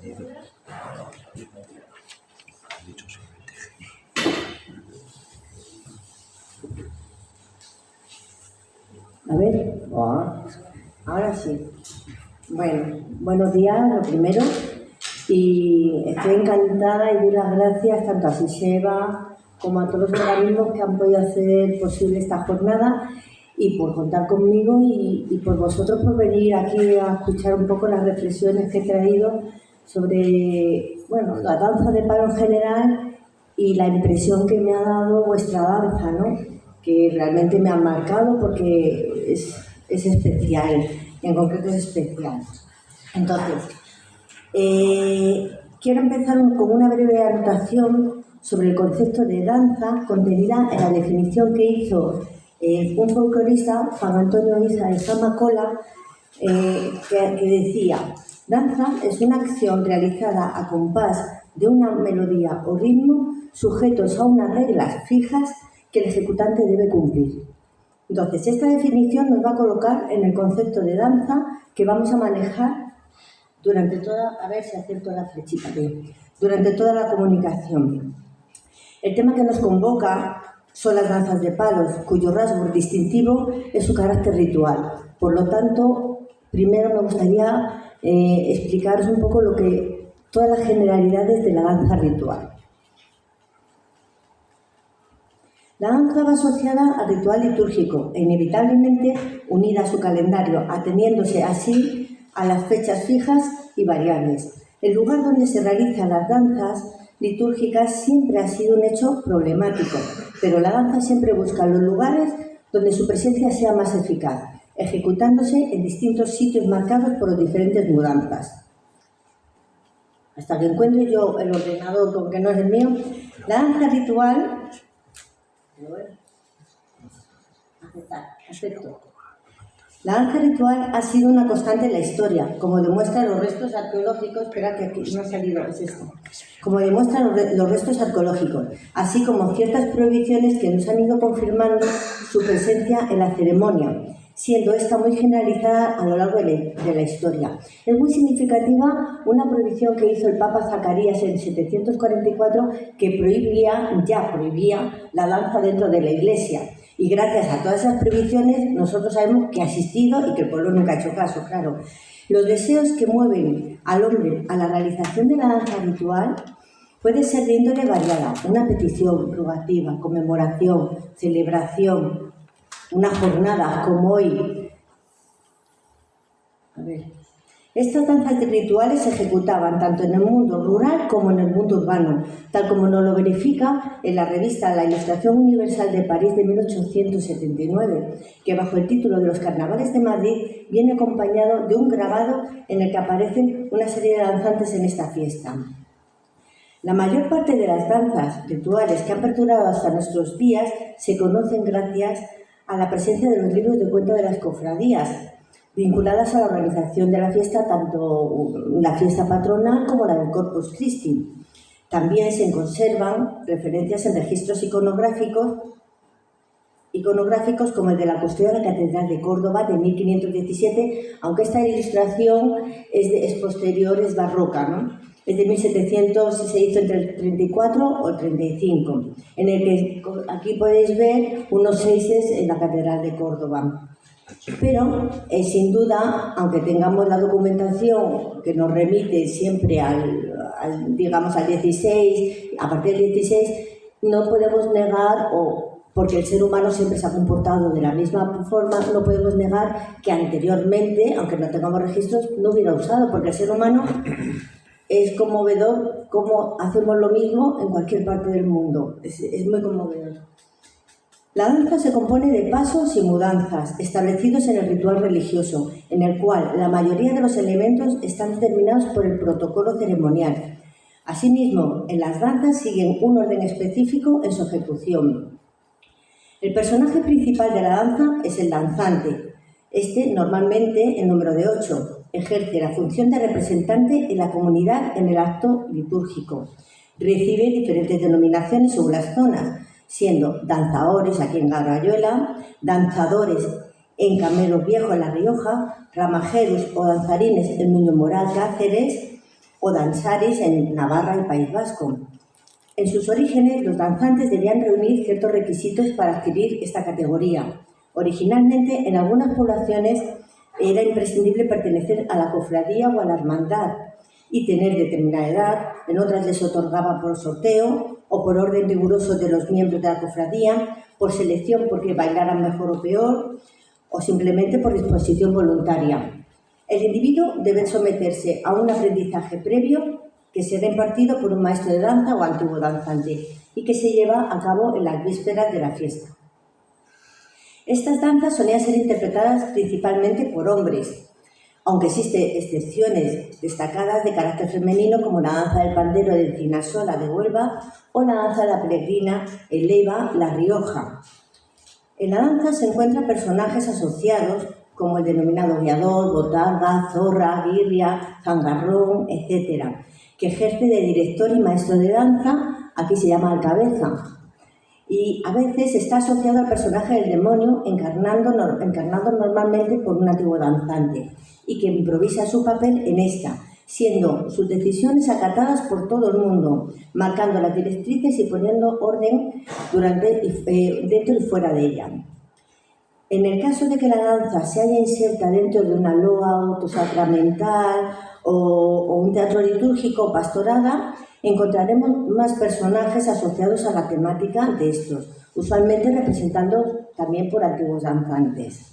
A ver, ahora sí. Bueno, buenos días, lo primero. Y estoy encantada y doy las gracias tanto a SISEBA como a todos los organismos que han podido hacer posible esta jornada y por contar conmigo y por vosotros por venir aquí a escuchar un poco las reflexiones que he traído sobre, bueno, la danza de palo en general y la impresión que me ha dado vuestra danza, ¿no? Que realmente me ha marcado porque es especial, en concreto es especial. Entonces, quiero empezar con una breve anotación sobre el concepto de danza contenida en la definición que hizo un folclorista, Juan Antonio Isa de Zamacola, que decía: danza es una acción realizada a compás de una melodía o ritmo sujetos a unas reglas fijas que el ejecutante debe cumplir. Entonces, esta definición nos va a colocar en el concepto de danza que vamos a manejar durante toda, a ver si acierto la flechita bien, durante toda la comunicación. El tema que nos convoca son las danzas de palos, cuyo rasgo distintivo es su carácter ritual. Por lo tanto, primero me gustaría explicaros un poco todas las generalidades de la danza ritual. La danza va asociada al ritual litúrgico e inevitablemente unida a su calendario, ateniéndose así a las fechas fijas y variables. El lugar donde se realizan las danzas litúrgicas siempre ha sido un hecho problemático, pero la danza siempre busca los lugares donde su presencia sea más eficaz, ejecutándose en distintos sitios marcados por las diferentes mudanzas. Hasta que encuentre yo el ordenador, con que no es el mío, la danza ritual... Acepto. La danza ritual ha sido una constante en la historia, como demuestran los restos arqueológicos, espera que aquí no ha salido, es esto, como demuestran los restos arqueológicos, así como ciertas prohibiciones que nos han ido confirmando su presencia en la ceremonia, siendo esta muy generalizada a lo largo de la historia. Es muy significativa una prohibición que hizo el Papa Zacarías en 744 que prohibía la danza dentro de la Iglesia. Y gracias a todas esas prohibiciones nosotros sabemos que ha existido y que el pueblo nunca ha hecho caso, claro. Los deseos que mueven al hombre a la realización de la danza ritual pueden ser de índole variada: una petición, rogativa, conmemoración, celebración, una jornada como hoy. A ver. Estas danzas rituales se ejecutaban tanto en el mundo rural como en el mundo urbano, tal como nos lo verifica en la revista La Ilustración Universal de París de 1879, que bajo el título de Los Carnavales de Madrid viene acompañado de un grabado en el que aparecen una serie de danzantes en esta fiesta. La mayor parte de las danzas rituales que han perdurado hasta nuestros días se conocen gracias a la presencia de los libros de cuento de las cofradías, vinculadas a la organización de la fiesta, tanto la fiesta patronal como la del Corpus Christi. También se conservan referencias en registros iconográficos como el de la custodia de la Catedral de Córdoba de 1517, aunque esta ilustración es posterior, es barroca, ¿no? Es de 1700 y se hizo entre el 34 o el 35, en el que aquí podéis ver unos seises en la Catedral de Córdoba. Pero, sin duda, aunque tengamos la documentación que nos remite siempre al 16, a partir del 16, no podemos negar, porque el ser humano siempre se ha comportado de la misma forma, no podemos negar que anteriormente, aunque no tengamos registros, no hubiera usado, porque el ser humano es conmovedor cómo hacemos lo mismo en cualquier parte del mundo. Es muy conmovedor. La danza se compone de pasos y mudanzas establecidos en el ritual religioso, en el cual la mayoría de los elementos están determinados por el protocolo ceremonial. Asimismo, en las danzas siguen un orden específico en su ejecución. El personaje principal de la danza es el danzante. Este, normalmente en número de 8, ejerce la función de representante en la comunidad en el acto litúrgico. Recibe diferentes denominaciones según las zonas, siendo danzadores aquí en Garayuela, danzadores en Camelos Viejos en La Rioja, ramajeros o danzarines en Nuño Moral, Cáceres, o danzaris en Navarra y País Vasco. En sus orígenes, los danzantes debían reunir ciertos requisitos para adquirir esta categoría. Originalmente, en algunas poblaciones era imprescindible pertenecer a la cofradía o a la hermandad y tener determinada edad, en otras les otorgaba por sorteo o por orden riguroso de los miembros de la cofradía, por selección porque bailaran mejor o peor, o simplemente por disposición voluntaria. El individuo debe someterse a un aprendizaje previo que será impartido por un maestro de danza o antiguo danzante y que se lleva a cabo en las vísperas de la fiesta. Estas danzas solían ser interpretadas principalmente por hombres, aunque existen excepciones destacadas de carácter femenino como la danza del pandero de Encinasola de Huelva o la danza de la peregrina en Leiva, La Rioja. En la danza se encuentran personajes asociados como el denominado guiador, botarga, zorra, guirria, zangarrón, etc., que ejerce de director y maestro de danza, aquí se llama alcabeza, y a veces está asociado al personaje del demonio, encarnado normalmente por un antiguo danzante, y que improvisa su papel en esta, siendo sus decisiones acatadas por todo el mundo, marcando las directrices y poniendo orden dentro y fuera de ella. En el caso de que la danza se haya inserta dentro de una loa autosacramental o un teatro litúrgico o pastorada, encontraremos más personajes asociados a la temática de estos, usualmente representando también por antiguos danzantes.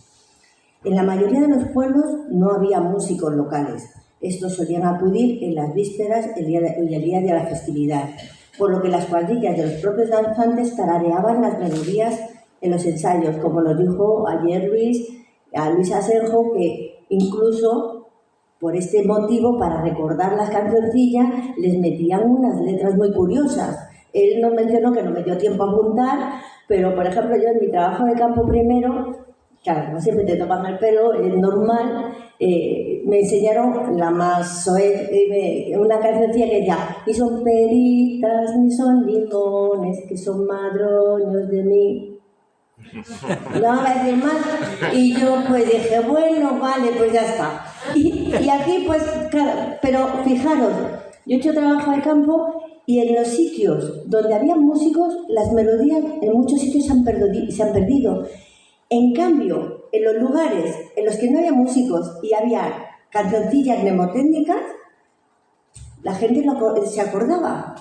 En la mayoría de los pueblos no había músicos locales. Estos solían acudir en las vísperas y el día de la festividad, por lo que las cuadrillas de los propios danzantes tarareaban las melodías en los ensayos, como nos dijo ayer Luis Asenjo, que incluso por este motivo, para recordar las cancioncillas, les metían unas letras muy curiosas. Él nos mencionó que no me dio tiempo a apuntar, pero por ejemplo yo en mi trabajo de campo primero, claro, no siempre te tocan el pelo, es normal, me enseñaron la más soez, una cancioncilla que ya, ni son peritas, ni son limones, que son madroños de mí. No va a decir más, y yo pues dije, bueno, vale, pues ya está. Y aquí pues, claro, pero fijaros, yo he hecho trabajo de campo y en los sitios donde había músicos, las melodías en muchos sitios se han perdido. En cambio, en los lugares en los que no había músicos y había cancioncillas mnemotécnicas, la gente se acordaba.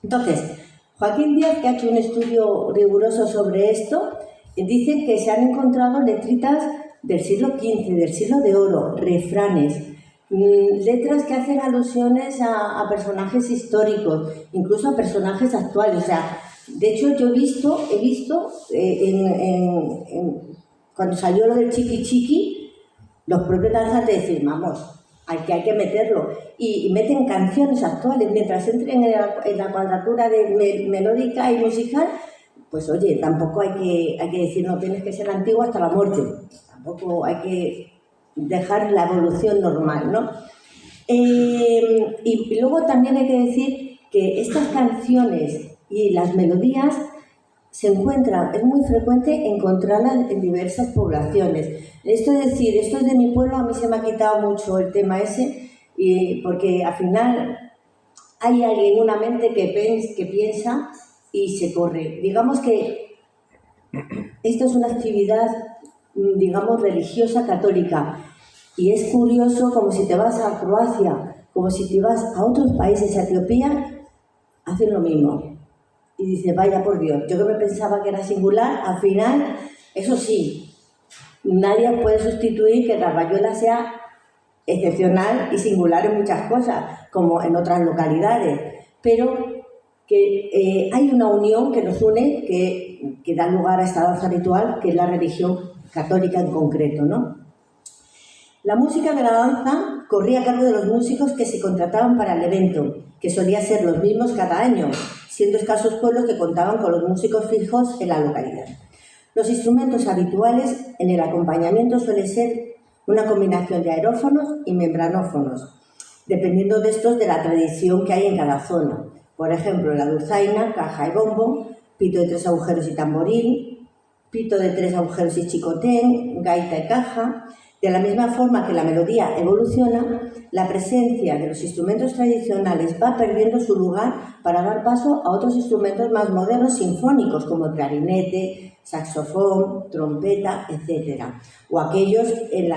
Entonces, Joaquín Díaz, que ha hecho un estudio riguroso sobre esto, dicen que se han encontrado letritas del siglo XV, del siglo de oro, refranes, letras que hacen alusiones a personajes históricos, incluso a personajes actuales. O sea, de hecho, yo he visto cuando salió lo del chiqui chiqui, los propios danzantes decir, vamos, hay que meterlo. Y meten canciones actuales, mientras entren en la cuadratura de melódica y musical. Pues oye, tampoco hay que decir, no, tienes que ser antiguo hasta la muerte. Tampoco hay que dejar la evolución normal, ¿no? Y luego también hay que decir que estas canciones y las melodías se encuentran, es muy frecuente encontrarlas en diversas poblaciones. Esto es decir, esto es de mi pueblo, a mí se me ha quitado mucho el tema ese, porque al final hay alguien en una mente que piensa y se corre. Digamos que esto es una actividad, digamos, religiosa católica, y es curioso como si te vas a Croacia, como si te vas a otros países, a Etiopía, hacen lo mismo. Y dices, vaya por Dios, yo que me pensaba que era singular, al final, eso sí, nadie puede sustituir que la rayuela sea excepcional y singular en muchas cosas, como en otras localidades, pero que hay una unión que nos une, que da lugar a esta danza ritual, que es la religión católica en concreto, ¿no? La música de la danza corría a cargo de los músicos que se contrataban para el evento, que solía ser los mismos cada año, siendo escasos pueblos que contaban con los músicos fijos en la localidad. Los instrumentos habituales en el acompañamiento suelen ser una combinación de aerófonos y membranófonos, dependiendo de estos de la tradición que hay en cada zona. Por ejemplo, la dulzaina, caja y bombo, pito de 3 agujeros y tamboril, pito de 3 agujeros y chicotén, gaita y caja, De la misma forma que la melodía evoluciona, la presencia de los instrumentos tradicionales va perdiendo su lugar para dar paso a otros instrumentos más modernos sinfónicos como el clarinete, saxofón, trompeta, etc. O aquellos en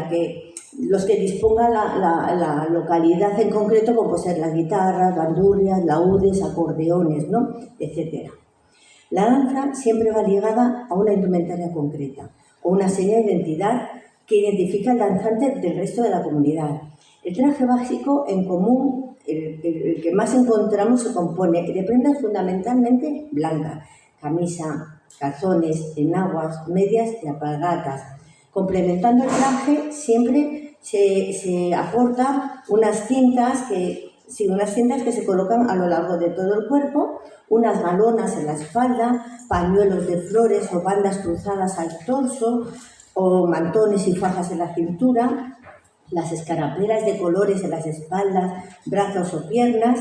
los que disponga la localidad en concreto, como pueden ser las guitarras, bandurrias, laúdes, acordeones, ¿no? etc. La danza siempre va ligada a una indumentaria concreta o una señal de identidad que identifica al danzante del resto de la comunidad. El traje básico en común, el que más encontramos, se compone de prendas fundamentalmente blancas: camisa, calzones, enaguas, medias y alpargatas. Complementando el traje siempre se aportan unas cintas que se colocan a lo largo de todo el cuerpo, unas galonas en la espalda, pañuelos de flores o bandas cruzadas al torso, o mantones y fajas en la cintura, las escarapelas de colores en las espaldas, brazos o piernas,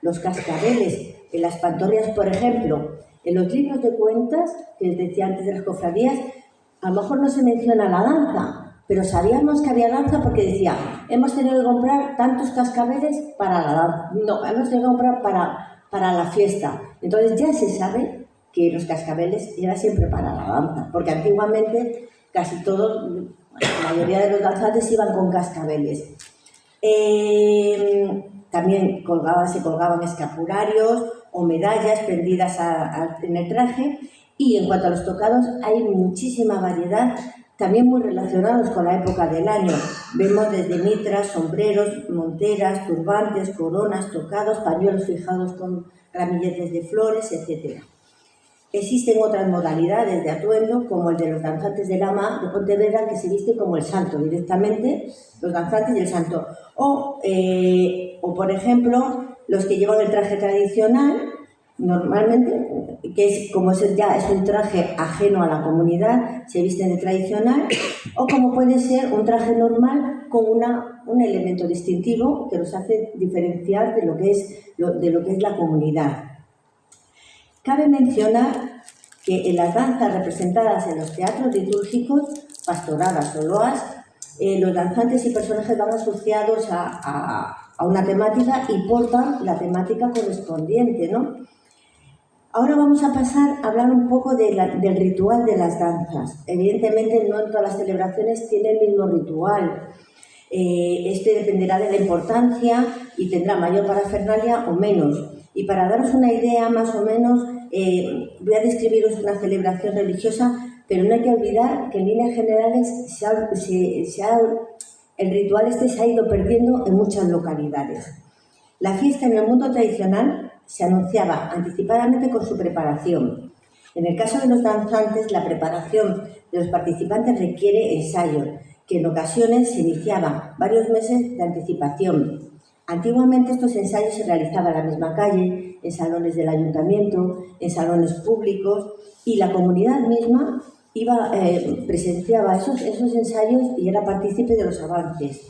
los cascabeles en las pantorrillas, por ejemplo. En los libros de cuentas, que les decía antes de las cofradías, a lo mejor no se menciona la danza, pero sabíamos que había danza porque decía, hemos tenido que comprar tantos cascabeles para la danza. No, hemos tenido que comprar para la fiesta. Entonces ya se sabe que los cascabeles eran siempre para la danza, porque antiguamente casi todos, la mayoría de los danzantes iban con cascabeles. También se colgaban escapularios o medallas prendidas en el traje. Y en cuanto a los tocados, hay muchísima variedad, también muy relacionados con la época del año. Vemos desde mitras, sombreros, monteras, turbantes, coronas, tocados, pañuelos fijados con ramilletes de flores, etc. Existen otras modalidades de atuendo, como el de los danzantes del Ama de Pontevedra, que se visten como el santo directamente, los danzantes y el santo. O por ejemplo, los que llevan el traje tradicional, normalmente, como ya es un traje ajeno a la comunidad, se visten de tradicional, o como puede ser un traje normal con un elemento distintivo que los hace diferenciar de lo que es la comunidad. Cabe mencionar que en las danzas representadas en los teatros litúrgicos, pastoradas o loas, los danzantes y personajes van asociados a una temática y portan la temática correspondiente, ¿no? Ahora vamos a pasar a hablar un poco del ritual de las danzas. Evidentemente no en todas las celebraciones tiene el mismo ritual. Este dependerá de la importancia y tendrá mayor parafernalia o menos. Y para daros una idea más o menos, voy a describiros una celebración religiosa, pero no hay que olvidar que en líneas generales el ritual se ha ido perdiendo en muchas localidades. La fiesta en el mundo tradicional se anunciaba anticipadamente con su preparación. En el caso de los danzantes, la preparación de los participantes requiere ensayo, que en ocasiones se iniciaban varios meses de anticipación. Antiguamente estos ensayos se realizaban en la misma calle, en salones del ayuntamiento, en salones públicos, y la comunidad misma presenciaba esos ensayos y era partícipe de los avances.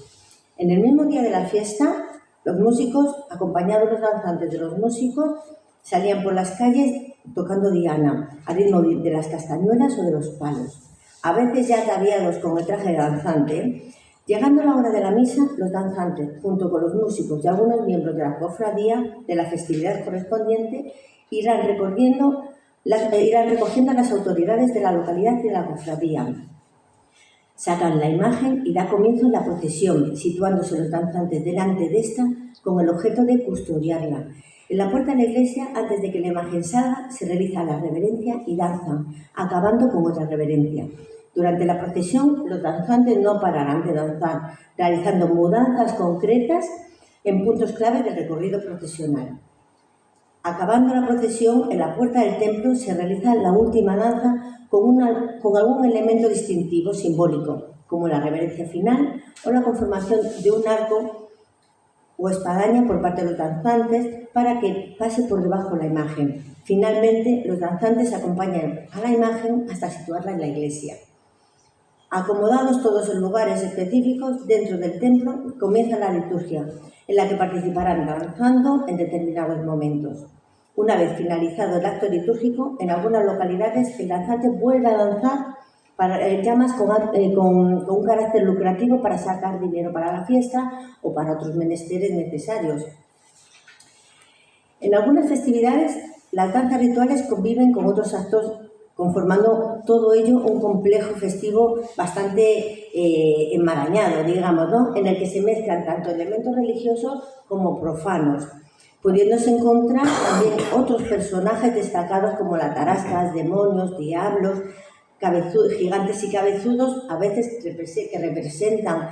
En el mismo día de la fiesta, los músicos, acompañados los danzantes de los músicos, salían por las calles tocando diana, al ritmo de las castañuelas o de los palos. A veces ya ataviados con el traje de danzante. Llegando la hora de la misa, los danzantes, junto con los músicos y algunos miembros de la cofradía de la festividad correspondiente, irán recogiendo a las autoridades de la localidad y de la cofradía. Sacan la imagen y da comienzo la procesión, situándose los danzantes delante de esta con el objeto de custodiarla. En la puerta de la iglesia, antes de que la imagen salga, se realiza la reverencia y danzan, acabando con otra reverencia. Durante la procesión, los danzantes no pararán de danzar, realizando mudanzas concretas en puntos claves del recorrido procesional. Acabando la procesión, en la puerta del templo se realiza la última danza con algún elemento distintivo, simbólico, como la reverencia final o la conformación de un arco o espadaña por parte de los danzantes para que pase por debajo la imagen. Finalmente, los danzantes acompañan a la imagen hasta situarla en la iglesia. Acomodados todos en lugares específicos dentro del templo, comienza la liturgia, en la que participarán danzando en determinados momentos. Una vez finalizado el acto litúrgico, en algunas localidades el danzante vuelve a danzar llamas con un carácter lucrativo para sacar dinero para la fiesta o para otros menesteres necesarios. En algunas festividades, las danzas rituales conviven con otros actos, conformando todo ello un complejo festivo bastante enmarañado, digamos, ¿no? En el que se mezclan tanto elementos religiosos como profanos, pudiéndose encontrar también otros personajes destacados como las tarascas, demonios, diablos, gigantes y cabezudos, a veces que representan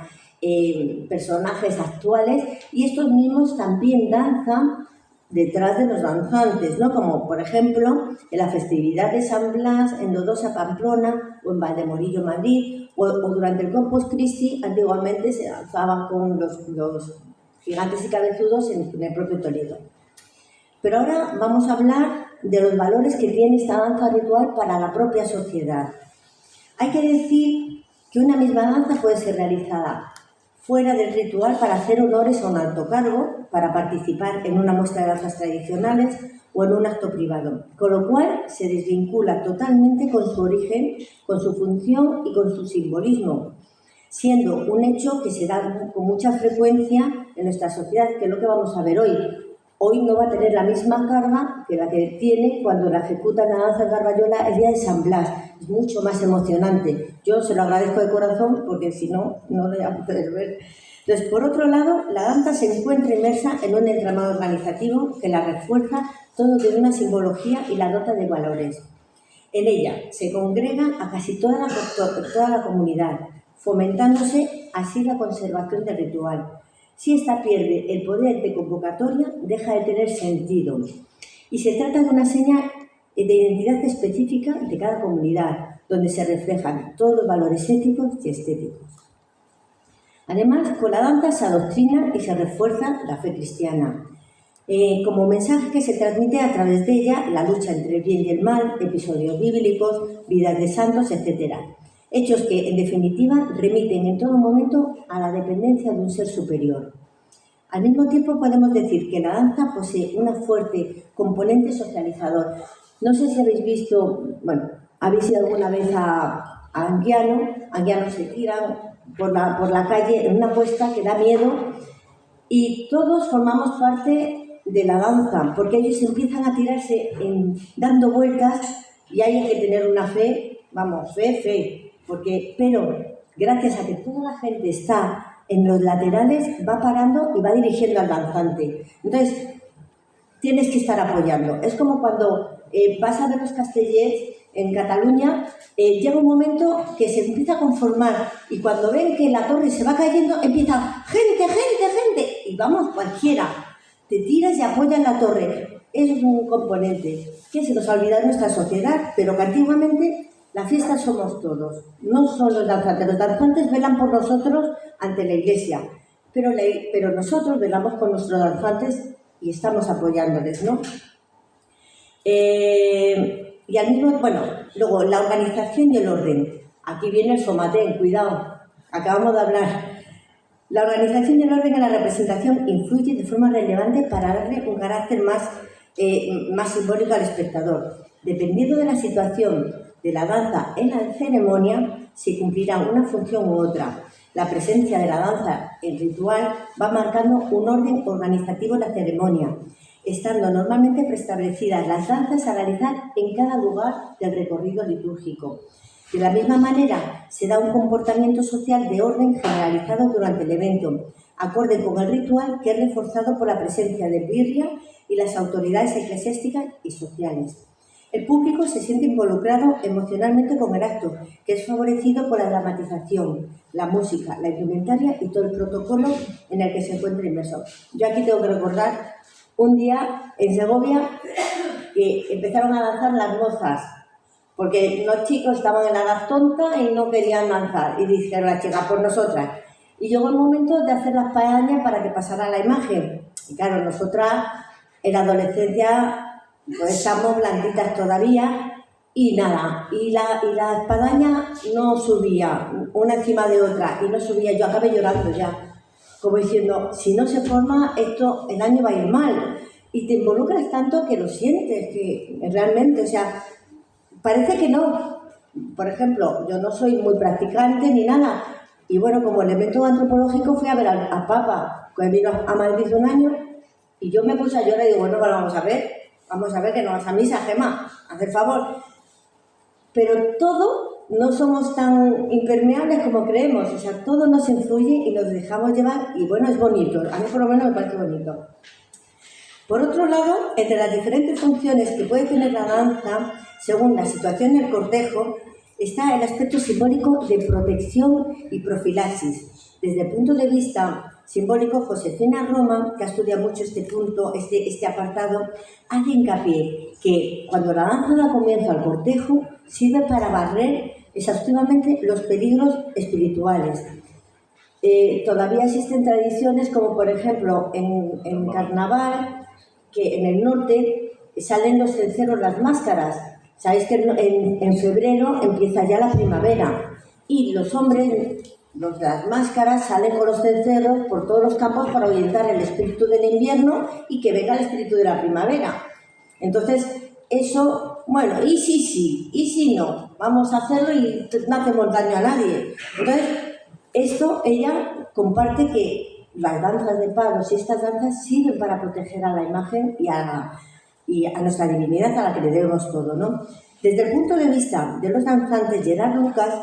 personajes actuales, y estos mismos también danzan detrás de los danzantes, ¿no? Como por ejemplo en la festividad de San Blas en Lodosa, Pamplona, o en Valdemorillo, Madrid, o durante el Corpus Christi. Antiguamente se danzaban con los gigantes y cabezudos en el propio Toledo. Pero ahora vamos a hablar de los valores que tiene esta danza ritual para la propia sociedad. Hay que decir que una misma danza puede ser realizada fuera del ritual para hacer honores a un alto cargo, para participar en una muestra de danzas tradicionales o en un acto privado, con lo cual se desvincula totalmente con su origen, con su función y con su simbolismo, siendo un hecho que se da con mucha frecuencia en nuestra sociedad, que es lo que vamos a ver hoy. Hoy no va a tener la misma carga que la que tiene cuando la ejecutan la danza en Garbayola el día de San Blas. Es mucho más emocionante. Yo se lo agradezco de corazón porque si no, no lo voy a poder ver. Entonces, por otro lado, la danza se encuentra inmersa en un entramado organizativo que la refuerza todo de una simbología y la dota de valores. En ella se congrega a casi toda la comunidad, fomentándose así la conservación del ritual. Si ésta pierde el poder de convocatoria, deja de tener sentido. Y se trata de una señal de identidad específica de cada comunidad, donde se reflejan todos los valores éticos y estéticos. Además, con la danza se adoctrina y se refuerza la fe cristiana, como mensaje que se transmite a través de ella la lucha entre el bien y el mal, episodios bíblicos, vidas de santos, etc. Hechos que, en definitiva, remiten en todo momento a la dependencia de un ser superior. Al mismo tiempo, podemos decir que la danza posee una fuerte componente socializador. No sé si habéis visto, bueno, habéis ido alguna vez a Anguiano. Anguiano se tiran por la calle en una puesta que da miedo, y todos formamos parte de la danza, porque ellos empiezan a tirarse dando vueltas, y hay que tener una fe, vamos, fe. Pero gracias a que toda la gente está en los laterales, va parando y va dirigiendo al danzante. Entonces, tienes que estar apoyando. Es como cuando vas a ver los castellers en Cataluña, llega un momento que se empieza a conformar, y cuando ven que la torre se va cayendo, empieza gente, y vamos, cualquiera, te tiras y apoyas la torre. Es un componente que se nos ha olvidado en nuestra sociedad, pero que antiguamente la fiesta somos todos, no solo los danzantes. Los danzantes velan por nosotros ante la iglesia, pero nosotros velamos por nuestros danzantes y estamos apoyándoles, ¿no? Y al mismo, bueno, luego la organización y el orden. Aquí viene el somatén, cuidado, acabamos de hablar. La organización y el orden en la representación influye de forma relevante para darle un carácter más simbólico al espectador. Dependiendo de la situación de la danza en la ceremonia, se cumplirá una función u otra. La presencia de la danza en ritual va marcando un orden organizativo en la ceremonia, estando normalmente preestablecidas las danzas a realizar en cada lugar del recorrido litúrgico. De la misma manera, se da un comportamiento social de orden generalizado durante el evento, acorde con el ritual, que es reforzado por la presencia del birria y las autoridades eclesiásticas y sociales. El público se siente involucrado emocionalmente con el acto, que es favorecido por la dramatización, la música, la indumentaria y todo el protocolo en el que se encuentra inmerso. Yo aquí tengo que recordar un día en Segovia que empezaron a danzar las mozas, porque los chicos estaban en la edad tonta y no querían danzar, y dijeron las chicas, por nosotras. Y llegó el momento de hacer las pañas para que pasara la imagen. Y claro, nosotras en la adolescencia pues estamos blanditas todavía, y nada, y la espadaña no subía una encima de otra, y no subía. Yo acabé llorando ya, como diciendo, si no se forma esto, el año va a ir mal. Y te involucras tanto que lo sientes, que realmente, o sea, parece que no, por ejemplo, yo no soy muy practicante ni nada, y bueno, como elemento antropológico fui a ver al Papa, que vino a Madrid un año, y yo me puse a llorar y digo, bueno, vamos a ver que no vas a misa, Gemma, haz el favor. Pero todo no somos tan impermeables como creemos, o sea, todo nos influye y nos dejamos llevar, y bueno, es bonito, a mí por lo menos me parece bonito. Por otro lado, entre las diferentes funciones que puede tener la danza, según la situación del cortejo, está el aspecto simbólico de protección y profilaxis. Desde el punto de vista simbólico, Josefina Roma, que ha estudiado mucho este punto, este apartado, hace hincapié que cuando la danza da comienzo al cortejo, sirve para barrer exhaustivamente los peligros espirituales. Todavía existen tradiciones como, por ejemplo, en Carnaval, que en el norte salen los cencerros, las máscaras. Sabéis que en febrero empieza ya la primavera y los hombres, los de las máscaras, salen con los cencerros por todos los campos para ahuyentar el espíritu del invierno y que venga el espíritu de la primavera. Entonces, eso, bueno, y sí, y si no, vamos a hacerlo y no hacemos daño a nadie. Entonces, esto ella comparte que las danzas de palos y estas danzas sirven para proteger a la imagen y a nuestra divinidad, a la que le debemos todo, ¿no? Desde el punto de vista de los danzantes, Gerard Lucas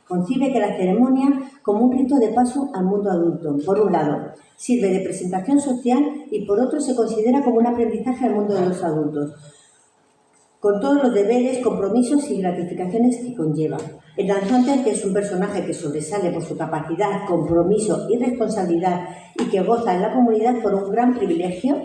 concibe que la ceremonia como un rito de paso al mundo adulto. Por un lado, sirve de presentación social y por otro se considera como un aprendizaje al mundo de los adultos, con todos los deberes, compromisos y gratificaciones que conlleva. El danzante, que es un personaje que sobresale por su capacidad, compromiso y responsabilidad y que goza en la comunidad por un gran privilegio,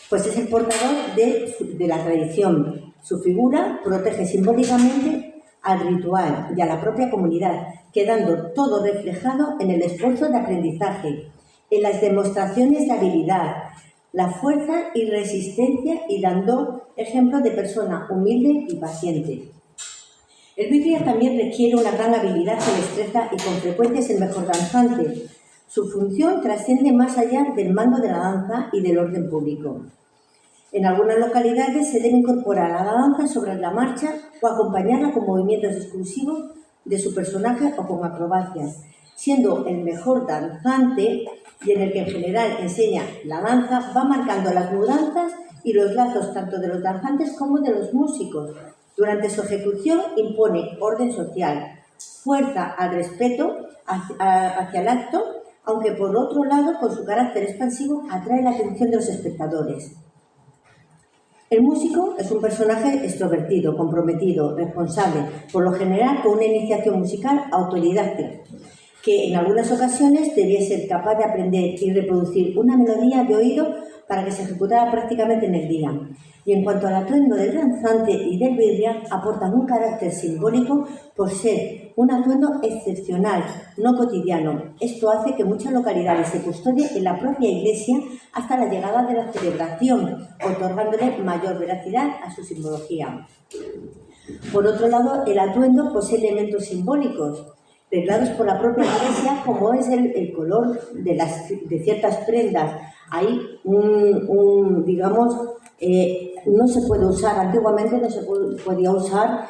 pues es el portador de la tradición. Su figura protege simbólicamente al ritual y a la propia comunidad, quedando todo reflejado en el esfuerzo de aprendizaje, en las demostraciones de habilidad, la fuerza y resistencia y dando ejemplo de persona humilde y paciente. El birria también requiere una gran habilidad y destreza y con frecuencia es el mejor danzante. Su función trasciende más allá del mando de la danza y del orden público. En algunas localidades se debe incorporar a la danza sobre la marcha o acompañarla con movimientos exclusivos de su personaje o con acrobacias, siendo el mejor danzante y en el que en general enseña la danza, va marcando las mudanzas y los lazos tanto de los danzantes como de los músicos. Durante su ejecución impone orden social, fuerza al respeto hacia el acto, aunque por otro lado, con su carácter expansivo, atrae la atención de los espectadores. El músico es un personaje extrovertido, comprometido, responsable, por lo general con una iniciación musical autodidacta, que en algunas ocasiones debía ser capaz de aprender y reproducir una melodía de oído para que se ejecutara prácticamente en el día. Y en cuanto al atuendo del danzante y del birria, aportan un carácter simbólico por ser un atuendo excepcional, no cotidiano. Esto hace que muchas localidades se custodien en la propia iglesia hasta la llegada de la celebración, otorgándole mayor veracidad a su simbología. Por otro lado, el atuendo posee elementos simbólicos reglados por la propia iglesia, como es el color de ciertas prendas. Hay digamos, no se puede usar, antiguamente no se podía usar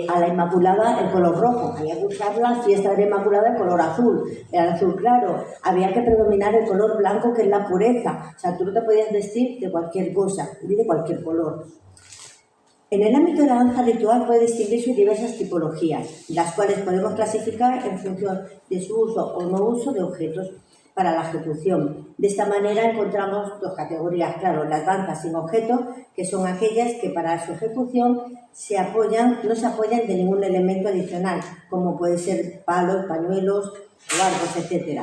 a la Inmaculada el color rojo, había que usar la fiesta de la Inmaculada el color azul, el azul claro, había que predominar el color blanco, que es la pureza, o sea, tú no te podías vestir de cualquier cosa, ni de cualquier color. En el ámbito de la danza ritual puede distinguirse diversas tipologías, las cuales podemos clasificar en función de su uso o no uso de objetos para la ejecución. De esta manera encontramos dos categorías, claro, las danzas sin objeto, que son aquellas que para su ejecución no se apoyan de ningún elemento adicional, como puede ser palos, pañuelos, arcos, etc.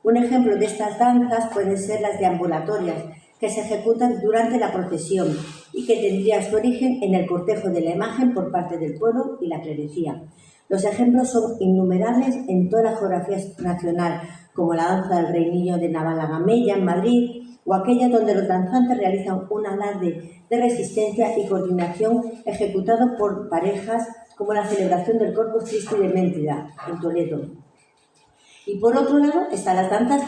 Un ejemplo de estas danzas pueden ser las deambulatorias, que se ejecutan durante la procesión y que tendría su origen en el cortejo de la imagen por parte del pueblo y la clerecía. Los ejemplos son innumerables en toda la geografía nacional, como la danza del Rey Niño de Navalagamella en Madrid, o aquella donde los danzantes realizan un alarde de resistencia y coordinación ejecutado por parejas, como la celebración del Corpus Christi de Méntida, en Toledo. Y por otro lado están las danzas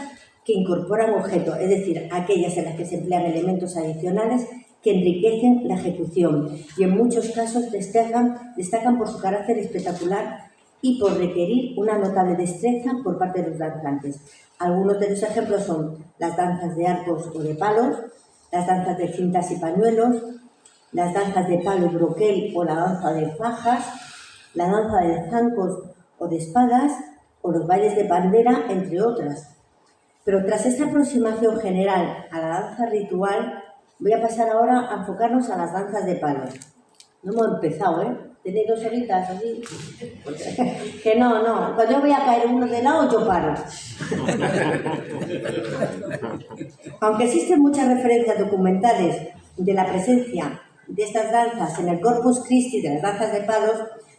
que incorporan objetos, es decir, aquellas en las que se emplean elementos adicionales que enriquecen la ejecución y en muchos casos destacan por su carácter espectacular y por requerir una notable destreza por parte de los danzantes. Algunos de los ejemplos son las danzas de arcos o de palos, las danzas de cintas y pañuelos, las danzas de palo y broquel o la danza de fajas, la danza de zancos o de espadas o los bailes de bandera, entre otras. Pero tras esta aproximación general a la danza ritual, voy a pasar ahora a enfocarnos a las danzas de palos. No hemos empezado, ¿eh? ¿Tenéis 2 horitas así? Que no. Cuando yo voy a caer uno de lado, yo paro. Aunque existen muchas referencias documentales de la presencia de estas danzas en el Corpus Christi de las danzas de palos,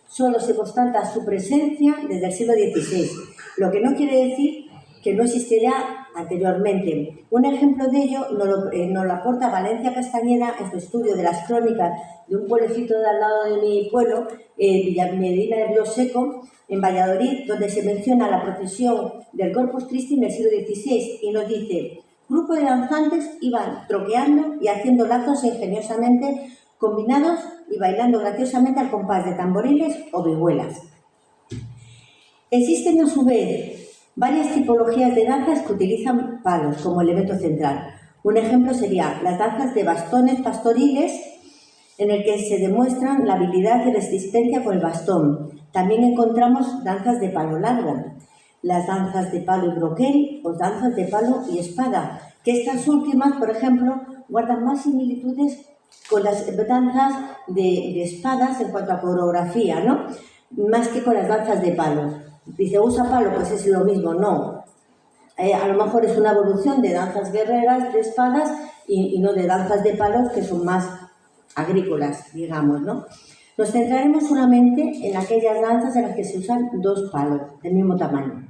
solo se constata su presencia desde el siglo XVI, lo que no quiere decir que no existiera anteriormente. Un ejemplo de ello nos lo aporta Valencia Castañeda en su estudio de las crónicas de un pueblecito de al lado de mi pueblo, Villamedina de Río Seco, en Valladolid, donde se menciona la procesión del Corpus Christi en el siglo XVI y nos dice: grupo de danzantes iban troqueando y haciendo lazos ingeniosamente combinados y bailando graciosamente al compás de tamboriles o vihuelas. Existen a su vez varias tipologías de danzas que utilizan palos como elemento central. Un ejemplo sería las danzas de bastones pastoriles, en el que se demuestran la habilidad y resistencia con el bastón. También encontramos danzas de palo largo, las danzas de palo y broquel o danzas de palo y espada, que estas últimas, por ejemplo, guardan más similitudes con las danzas de espadas en cuanto a coreografía, ¿no? Más que con las danzas de palos. Dice, usa palo, pues es lo mismo, no. A lo mejor es una evolución de danzas guerreras, de espadas, y no de danzas de palos, que son más agrícolas, digamos, ¿no? Nos centraremos solamente en aquellas danzas en las que se usan 2 palos del mismo tamaño.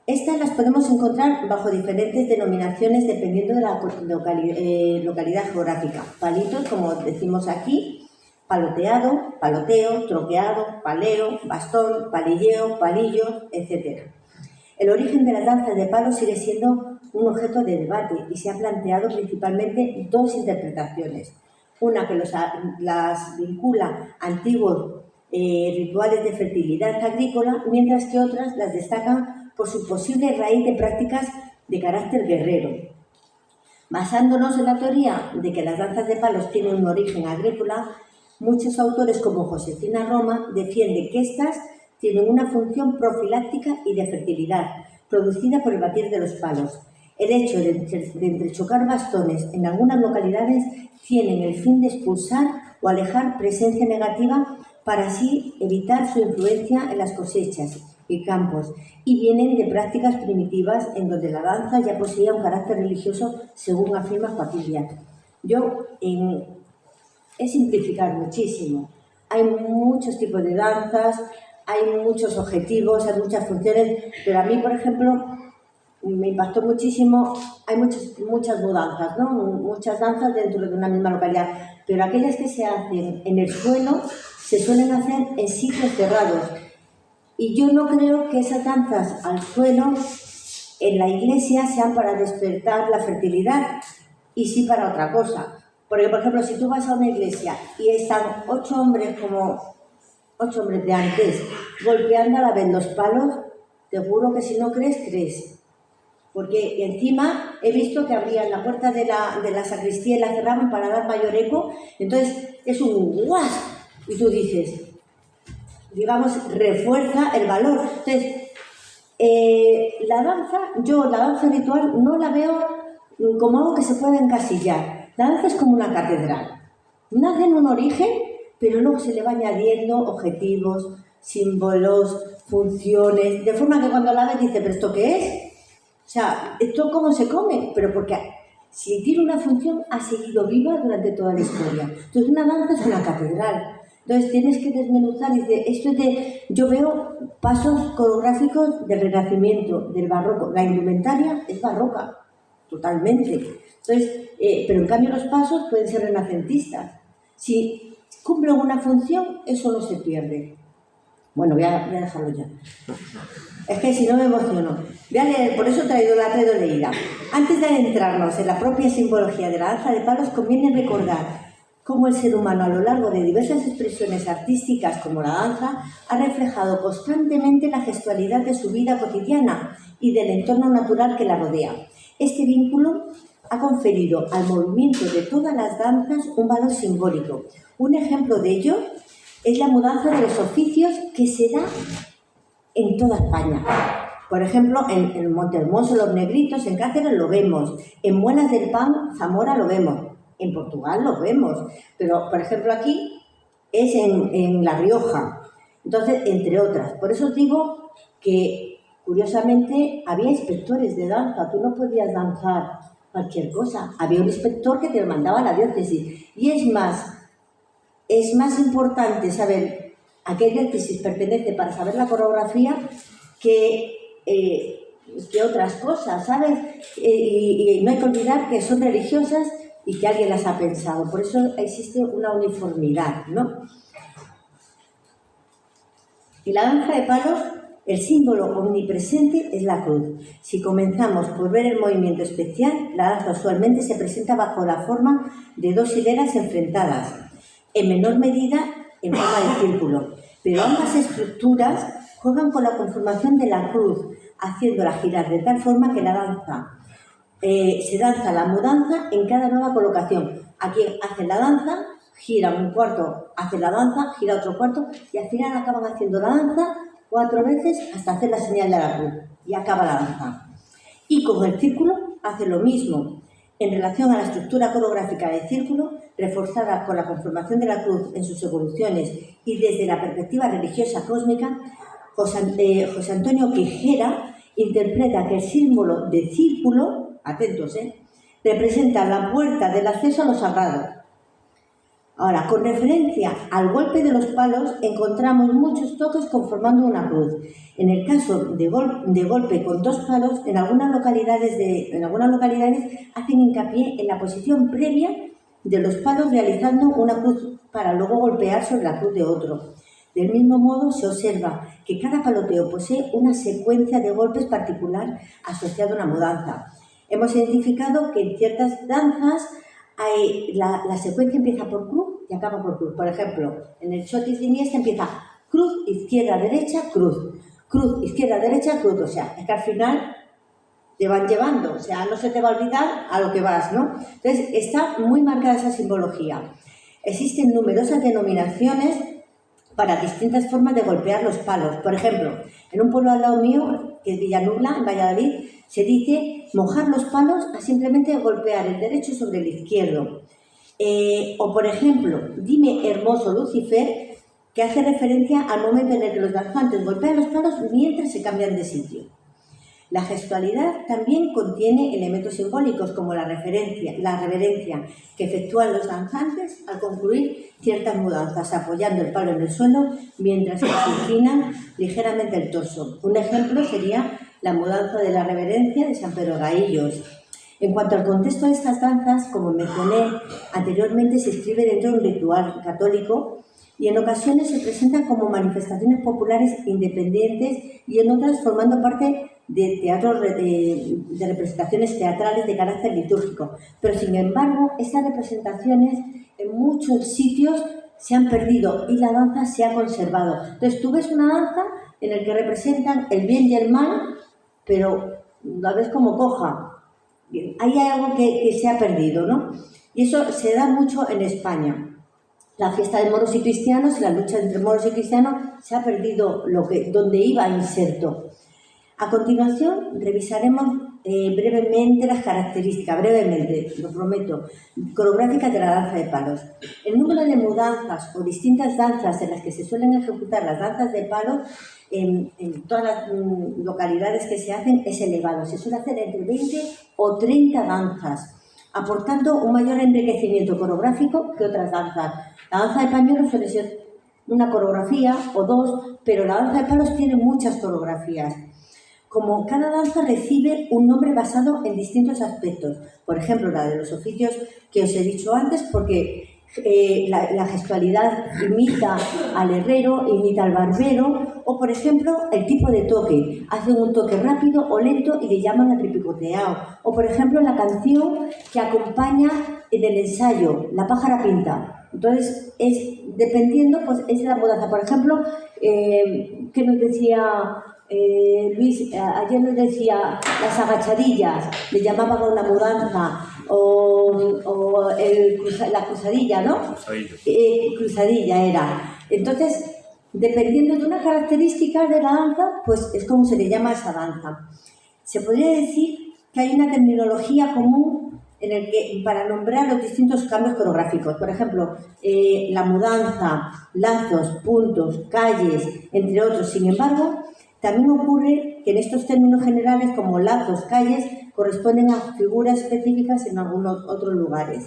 Estas las podemos encontrar bajo diferentes denominaciones dependiendo de la localidad geográfica. Palitos, como decimos aquí, paloteado, paloteo, troqueado, paleo, bastón, palilleo, palillo, etc. El origen de las danzas de palos sigue siendo un objeto de debate y se ha planteado principalmente 2 interpretaciones. Una que las vincula a antiguos rituales de fertilidad agrícola, mientras que otras las destacan por su posible raíz de prácticas de carácter guerrero. Basándonos en la teoría de que las danzas de palos tienen un origen agrícola, muchos autores como Josefina Roma defienden que estas tienen una función profiláctica y de fertilidad, producida por el batir de los palos. El hecho de entrechocar bastones en algunas localidades tienen el fin de expulsar o alejar presencia negativa para así evitar su influencia en las cosechas y campos, y vienen de prácticas primitivas en donde la danza ya poseía un carácter religioso, según afirma Joaquín Díaz. Es simplificar muchísimo. Hay muchos tipos de danzas, hay muchos objetivos, hay muchas funciones, pero a mí, por ejemplo, me impactó muchísimo, hay muchas mudanzas, ¿no? Muchas danzas dentro de una misma localidad, pero aquellas que se hacen en el suelo se suelen hacer en sitios cerrados. Y yo no creo que esas danzas al suelo en la iglesia sean para despertar la fertilidad, y sí para otra cosa. Porque, por ejemplo, si tú vas a una iglesia y están 8 hombres de antes golpeando a la vez los palos, te juro que si no crees, crees. Porque encima he visto que abrían la puerta de la sacristía y la cerraban para dar mayor eco, entonces es un guas, y tú dices, digamos, refuerza el valor. Entonces, la danza ritual no la veo como algo que se pueda encasillar. La danza es como una catedral. Nace en un origen, pero luego se le va añadiendo objetivos, símbolos, funciones, de forma que cuando la ves dices, ¿pero esto qué es? O sea, ¿esto cómo se come? Pero porque si tiene una función, ha seguido viva durante toda la historia. Entonces, una danza es una catedral. Entonces, tienes que desmenuzar y decir, yo veo pasos coreográficos del Renacimiento, del Barroco. La indumentaria es barroca, totalmente. Entonces, pero en cambio los pasos pueden ser renacentistas. Si cumplen una función, eso no se pierde. Bueno, voy a dejarlo ya. Es que si no me emociono. Voy a leer, por eso la traigo leída. Antes de adentrarnos en la propia simbología de la danza de palos, conviene recordar cómo el ser humano a lo largo de diversas expresiones artísticas como la danza ha reflejado constantemente la gestualidad de su vida cotidiana y del entorno natural que la rodea. Este vínculo ha conferido al movimiento de todas las danzas un valor simbólico. Un ejemplo de ello es la mudanza de los oficios que se da en toda España. Por ejemplo, en Montehermoso, Los Negritos, en Cáceres lo vemos, en Muelas del Pan, Zamora lo vemos, en Portugal lo vemos, pero por ejemplo aquí es en La Rioja. Entonces, entre otras. Por eso os digo que, curiosamente, había inspectores de danza, tú no podías danzar cualquier cosa, había un inspector que te lo mandaba a la diócesis. Y es más importante saber a qué diócesis pertenece para saber la coreografía que otras cosas, ¿sabes? Y no hay que olvidar que son religiosas y que alguien las ha pensado. Por eso existe una uniformidad, ¿no? Y la danza de palos, el símbolo omnipresente es la cruz. Si comenzamos por ver el movimiento especial, la danza usualmente se presenta bajo la forma de dos hileras enfrentadas, en menor medida en forma de círculo. Pero ambas estructuras juegan con la conformación de la cruz, haciéndola girar de tal forma que la danza se danza la mudanza en cada nueva colocación. Aquí hacen la danza, gira un cuarto, hace la danza, gira otro cuarto y al final acaban haciendo la danza 4 veces hasta hacer la señal de la cruz y acaba la danza. Y con el círculo hace lo mismo. En relación a la estructura coreográfica del círculo, reforzada con la conformación de la cruz en sus evoluciones y desde la perspectiva religiosa cósmica, José Antonio Quijera interpreta que el símbolo de círculo, atentos, representa la puerta del acceso a lo sagrado. Ahora, con referencia al golpe de los palos, encontramos muchos toques conformando una cruz. En el caso de golpe con 2 palos, en algunas localidades hacen hincapié en la posición previa de los palos realizando una cruz para luego golpear sobre la cruz de otro. Del mismo modo, se observa que cada paloteo posee una secuencia de golpes particular asociada a una mudanza. Hemos identificado que en ciertas danzas la secuencia empieza por cruz y acaba por cruz. Por ejemplo, en el Xotis de Iniesta empieza cruz, izquierda, derecha, cruz. Cruz, izquierda, derecha, cruz. O sea, es que al final te van llevando. O sea, no se te va a olvidar a lo que vas, ¿no? Entonces, está muy marcada esa simbología. Existen numerosas denominaciones para distintas formas de golpear los palos. Por ejemplo, en un pueblo al lado mío, que es Villanubla, en Valladolid, se dice mojar los palos a simplemente golpear el derecho sobre el izquierdo. O, por ejemplo, dime hermoso Lucifer, que hace referencia al momento en el que los danzantes golpean los palos mientras se cambian de sitio. La gestualidad también contiene elementos simbólicos como la reverencia que efectúan los danzantes al concluir ciertas mudanzas, apoyando el palo en el suelo mientras que se inclinan ligeramente el torso. Un ejemplo sería la mudanza de la reverencia de San Pedro Gaillos. En cuanto al contexto de estas danzas, como mencioné anteriormente, se inscribe dentro de un ritual católico y en ocasiones se presentan como manifestaciones populares independientes y en otras formando parte de teatros de representaciones teatrales de carácter litúrgico. Pero, sin embargo, estas representaciones en muchos sitios se han perdido y la danza se ha conservado. Entonces, tú ves una danza en la que representan el bien y el mal, pero la ves como coja. Hay algo que se ha perdido, ¿no? Y eso se da mucho en España. La fiesta de moros y cristianos y la lucha entre moros y cristianos se ha perdido donde iba inserto. A continuación, revisaremos brevemente las características, lo prometo, coreográficas de la danza de palos. El número de mudanzas o distintas danzas en las que se suelen ejecutar las danzas de palos en todas las localidades que se hacen es elevado. Se suele hacer entre 20 o 30 danzas, aportando un mayor enriquecimiento coreográfico que otras danzas. La danza de pañuelos suele ser una coreografía o 2, pero la danza de palos tiene muchas coreografías. Como cada danza recibe un nombre basado en distintos aspectos. Por ejemplo, la de los oficios que os he dicho antes, porque La gestualidad imita al herrero, imita al barbero, o por ejemplo el tipo de toque, hacen un toque rápido o lento y le llaman a tripicoteado, o por ejemplo la canción que acompaña en el ensayo, La pájara pinta. Entonces, dependiendo, pues es la mudanza. Por ejemplo, ¿qué nos decía Luis? Ayer nos decía las agachadillas, le llamaban a una mudanza, o la cruzadilla, ¿no? Cruzadilla era. Entonces, dependiendo de una característica de la danza, pues es como se le llama a esa danza. Se podría decir que hay una terminología común en el que, para nombrar los distintos cambios coreográficos. Por ejemplo, la mudanza, lazos, puntos, calles, entre otros. Sin embargo, también ocurre que en estos términos generales, como lazos, calles, corresponden a figuras específicas en algunos otros lugares.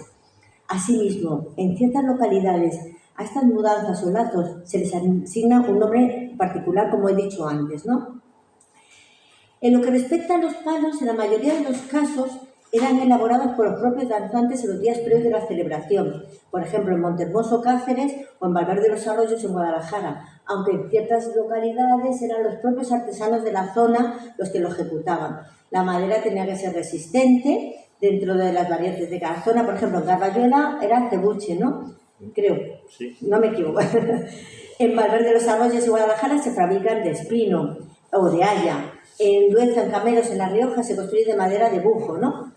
Asimismo, en ciertas localidades, a estas mudanzas o lazos se les asigna un nombre particular, como he dicho antes, ¿no? En lo que respecta a los palos, en la mayoría de los casos eran elaborados por los propios danzantes en los días previos de la celebración, por ejemplo en Montehermoso, Cáceres, o en Valverde de los Arroyos, en Guadalajara, aunque en ciertas localidades eran los propios artesanos de la zona los que lo ejecutaban. La madera tenía que ser resistente dentro de las variantes de cada zona. Por ejemplo, en Garbayuela era cebuche, ¿no? Creo, sí. No me equivoco. En Valverde de los Arroyos y Guadalajara se fabrican de espino o de haya. En Dueza, en Cameros, en La Rioja, se construye de madera de bujo, ¿no?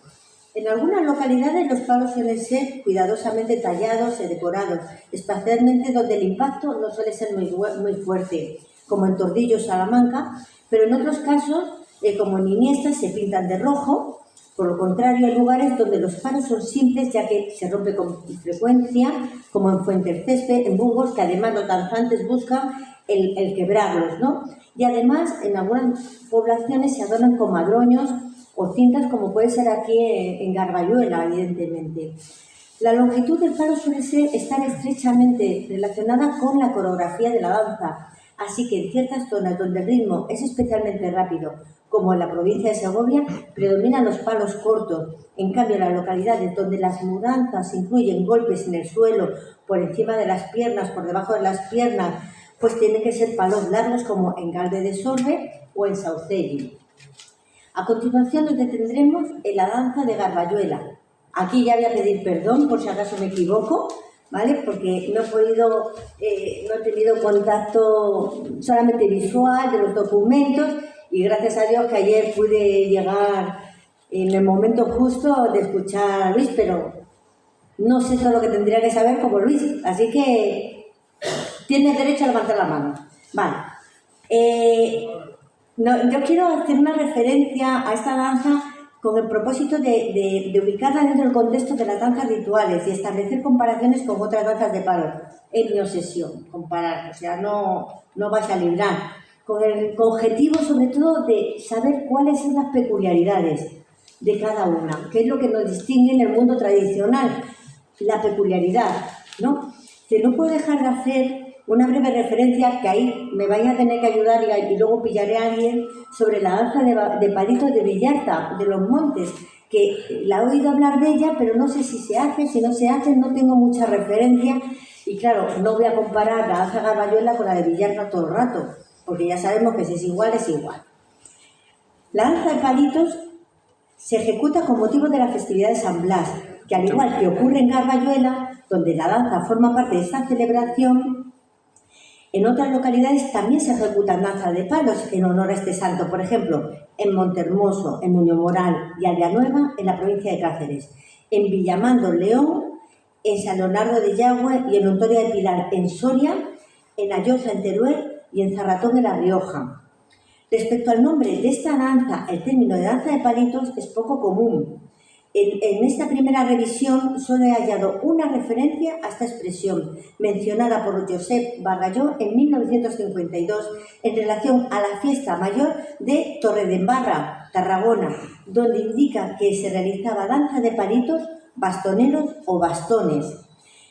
En algunas localidades los palos suelen ser cuidadosamente tallados y decorados, especialmente donde el impacto no suele ser muy fuerte, como en Tordillo, Salamanca, pero en otros casos, como en Iniesta, se pintan de rojo. Por lo contrario, hay lugares donde los palos son simples, ya que se rompe con frecuencia, como en Fuentercésped, en Burgos, que además los danzantes buscan el quebrarlos, ¿no? Y además, en algunas poblaciones se adornan con madroños o cintas, como puede ser aquí en Garbayuela, evidentemente. La longitud del palo suele estar estrechamente relacionada con la coreografía de la danza, así que en ciertas zonas donde el ritmo es especialmente rápido, como en la provincia de Segovia, predominan los palos cortos. En cambio, en las localidades donde las mudanzas incluyen golpes en el suelo, por encima de las piernas, por debajo de las piernas, pues tienen que ser palos largos, como en Galde de Sorbe o en Saucelli. A continuación nos detendremos en la danza de Garbayuela. Aquí ya voy a pedir perdón por si acaso me equivoco, ¿vale? Porque no he tenido contacto solamente visual de los documentos, y gracias a Dios que ayer pude llegar en el momento justo de escuchar a Luis, pero no sé todo lo que tendría que saber como Luis, así que tienes derecho a levantar la mano. Vale. Yo quiero hacer una referencia a esta danza con el propósito de ubicarla dentro del contexto de las danzas rituales y establecer comparaciones con otras danzas de palos. Es mi obsesión, comparar, o sea, no vais a librar. Con el objetivo, sobre todo, de saber cuáles son las peculiaridades de cada una, qué es lo que nos distingue en el mundo tradicional, la peculiaridad, ¿no? Que no puedo dejar de hacer una breve referencia, que ahí me vaya a tener que ayudar y luego pillaré a alguien, sobre la danza de palitos de Villarta, de los Montes, que la he oído hablar de ella, pero no sé si se hace, si no se hace, no tengo mucha referencia. Y claro, no voy a comparar la danza Garbayuela con la de Villarta todo el rato, porque ya sabemos que si es igual, es igual. La danza de palitos se ejecuta con motivo de la festividad de San Blas, que al igual que ocurre en Garbayuela, donde la danza forma parte de esta celebración, en otras localidades también se ejecutan danzas de palos en honor a este santo. Por ejemplo, en Montehermoso, en Muñomoral y Aldeanueva, en la provincia de Cáceres, en Villamando, León, en San Leonardo de Yagüe y en Hontoria de Pilar, en Soria, en Ayoza, en Teruel y en Zarratón, en La Rioja. Respecto al nombre de esta danza, el término de danza de palitos es poco común. En esta primera revisión solo he hallado una referencia a esta expresión, mencionada por Josep Bargalló en 1952, en relación a la fiesta mayor de Torredembarra, Tarragona, donde indica que se realizaba danza de palitos, bastoneros o bastones.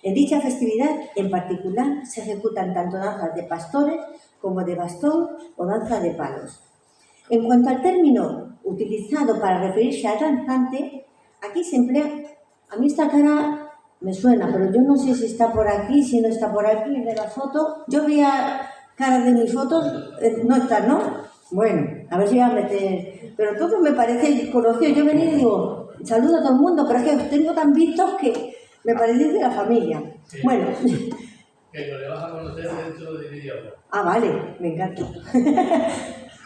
En dicha festividad, en particular, se ejecutan tanto danzas de pastores como de bastón o danza de palos. En cuanto al término utilizado para referirse al danzante, aquí se emplea, a mí esta cara Me suena, pero yo no sé si está por aquí, si no está por aquí, de la foto. Yo veía caras de mis fotos, no está, ¿no? Bueno, a ver si voy a meter... Pero todo me parece conocido. Yo venía y digo, saludo a todo el mundo, pero es que os tengo tan vistos que me parece de la familia. Sí. Bueno. Que no le vas a conocer dentro de media hora. Ah, vale, me encanta.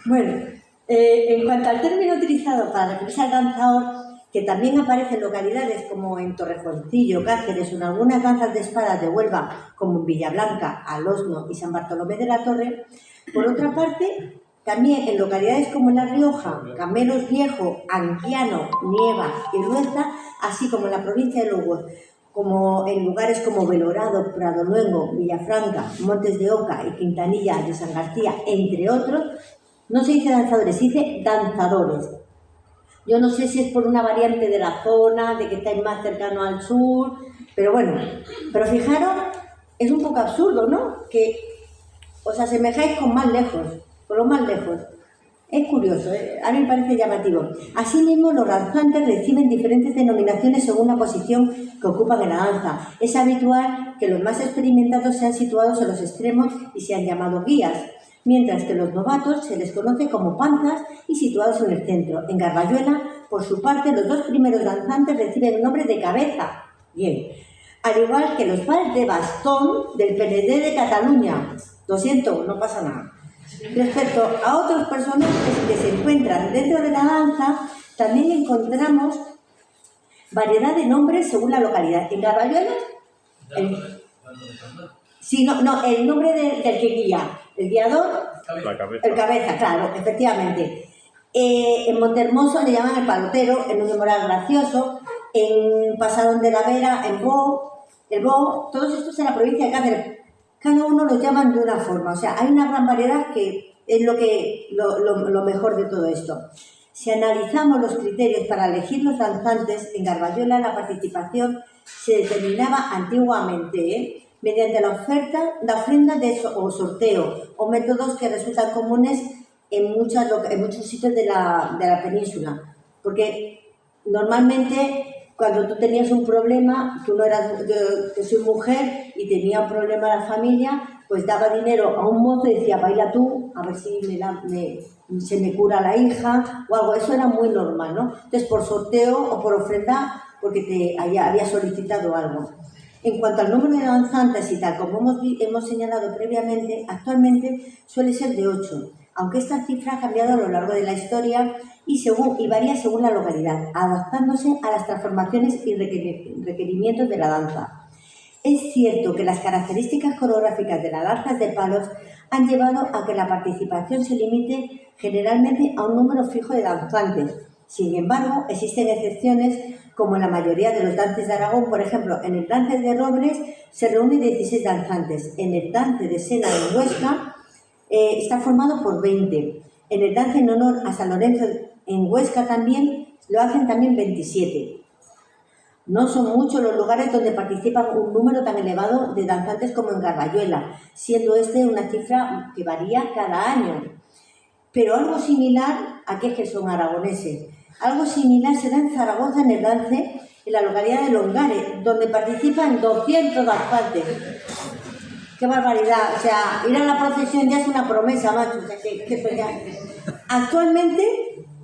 Bueno, en cuanto al término utilizado para referirse al danzador, que también aparece en localidades como en Torrejoncillo, Cáceres o en algunas danzas de espadas de Huelva, como en Villablanca, Alosno y San Bartolomé de la Torre, por otra parte, también en localidades como en La Rioja, Camelos Viejo, Anguiano, Nieva y Rueza, así como en la provincia de Lugo, como en lugares como Belorado, Pradoluengo, Villafranca, Montes de Oca y Quintanilla de San García, entre otros, no se dice danzadores, se dice danzadores. Yo no sé si es por una variante de la zona, de que estáis más cercano al sur, pero bueno, pero fijaros, es un poco absurdo, ¿no? Que os asemejáis con más lejos, con lo más lejos. Es curioso, a mí me parece llamativo. Asimismo, los danzantes reciben diferentes denominaciones según la posición que ocupan en la danza. Es habitual que los más experimentados sean situados en los extremos y sean llamados guías, mientras que los novatos se les conoce como panzas y situados en el centro. En Garbayuela, por su parte, los dos primeros danzantes reciben el nombre de cabeza. Bien. Al igual que los vals de bastón del PND de Cataluña. Lo siento, no pasa nada. Respecto a otros personajes que se encuentran dentro de la danza, también encontramos variedad de nombres según la localidad. En Garbayuela, sí, no, el nombre del que guía, el guiador, el cabeza, claro, efectivamente. En Montehermoso le llaman el palotero, en un Moral gracioso, en Pasadón de la Vera, el Bo, todos estos en la provincia de Cáceres. Cada uno lo llaman de una forma, o sea, hay una gran variedad que es lo mejor de todo esto. Si analizamos los criterios para elegir los danzantes, en Garbayuela la participación se determinaba antiguamente mediante la ofrenda o sorteo, o métodos que resultan comunes en muchos sitios de la península, porque normalmente cuando tú tenías un problema, tú no eras, yo soy mujer y tenía un problema en la familia, pues daba dinero a un mozo y decía, baila tú, a ver si se me cura la hija o algo. Eso era muy normal, ¿no? Entonces, por sorteo o por ofrenda, porque había solicitado algo. En cuanto al número de danzantes y tal, como hemos señalado previamente, actualmente suele ser de 8, aunque esta cifra ha cambiado a lo largo de la historia y varía según la localidad, adaptándose a las transformaciones y requerimientos de la danza. Es cierto que las características coreográficas de las danzas de palos han llevado a que la participación se limite generalmente a un número fijo de danzantes. Sin embargo, existen excepciones, como en la mayoría de los dances de Aragón. Por ejemplo, en el dance de Robles se reúnen 16 danzantes. En el dance de Sena en Huesca está formado por 20. En el dance en honor a San Lorenzo en Huesca también lo hacen también 27. No son muchos los lugares donde participan un número tan elevado de danzantes como en Garbayuela, siendo una cifra que varía cada año. Pero algo similar, aquí es que son aragoneses, algo similar se da en Zaragoza en el dance, en la localidad de Longares, donde participan 200 danzantes. ¡Qué barbaridad! O sea, ir a la procesión ya es una promesa, macho. O sea, Actualmente,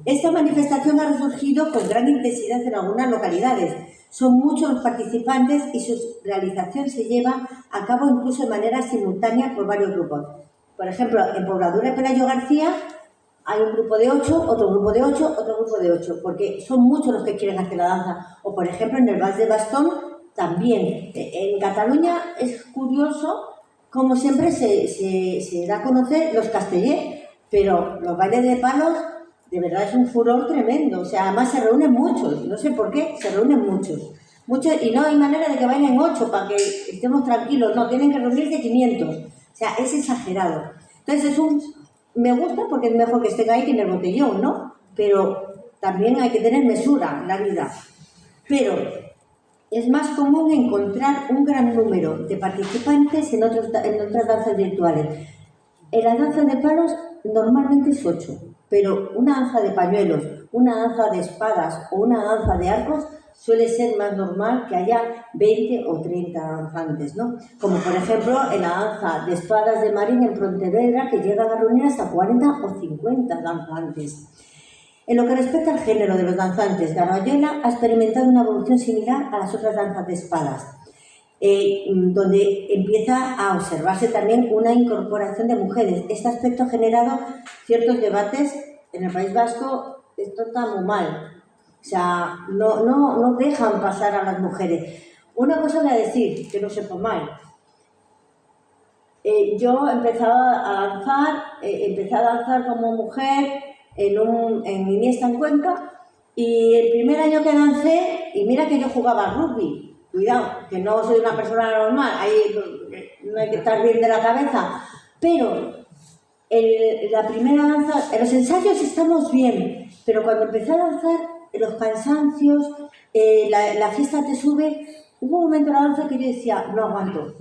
esta manifestación ha resurgido con gran intensidad en algunas localidades. Son muchos los participantes y su realización se lleva a cabo incluso de manera simultánea por varios grupos. Por ejemplo, en Pobladura de Pelayo García hay un grupo de 8, otro grupo de 8, otro grupo de 8, porque son muchos los que quieren hacer la danza. O, por ejemplo, en el Vals de Bastón también. En Cataluña es curioso, como siempre se da a conocer los castellers, pero los bailes de palos de verdad es un furor tremendo. O sea, además se reúnen muchos, no sé por qué, se reúnen muchos, y no hay manera de que bailen 8 para que estemos tranquilos, no, tienen que reunirse 500. O sea, es exagerado. Entonces me gusta porque es mejor que estén ahí que en el botellón, ¿no? Pero también hay que tener mesura en la vida. Pero es más común encontrar un gran número de participantes en otras danzas virtuales. En las danzas de palos normalmente es 8. pero una danza de pañuelos, una danza de espadas o una danza de arcos suele ser más normal que haya 20 o 30 danzantes, ¿no? Como por ejemplo en la danza de espadas de Marín en Pontevedra, que llegan a reunir hasta 40 o 50 danzantes. En lo que respecta al género de los danzantes, Garbayola ha experimentado una evolución similar a las otras danzas de espadas, donde empieza a observarse también una incorporación de mujeres. Este aspecto ha generado ciertos debates en el País Vasco. Esto está muy mal. O sea, no dejan pasar a las mujeres. Una cosa voy a decir, que no sepa mal. Yo empecé a danzar como mujer en Iniesta, en Cuenca, y el primer año que dancé, y mira que yo jugaba al rugby, cuidado, que no soy una persona normal, ahí no hay que estar bien de la cabeza, pero la primera danza, en los ensayos estamos bien, pero cuando empecé a danzar, los cansancios, la fiesta te sube. Hubo un momento en la danza que yo decía, no aguanto.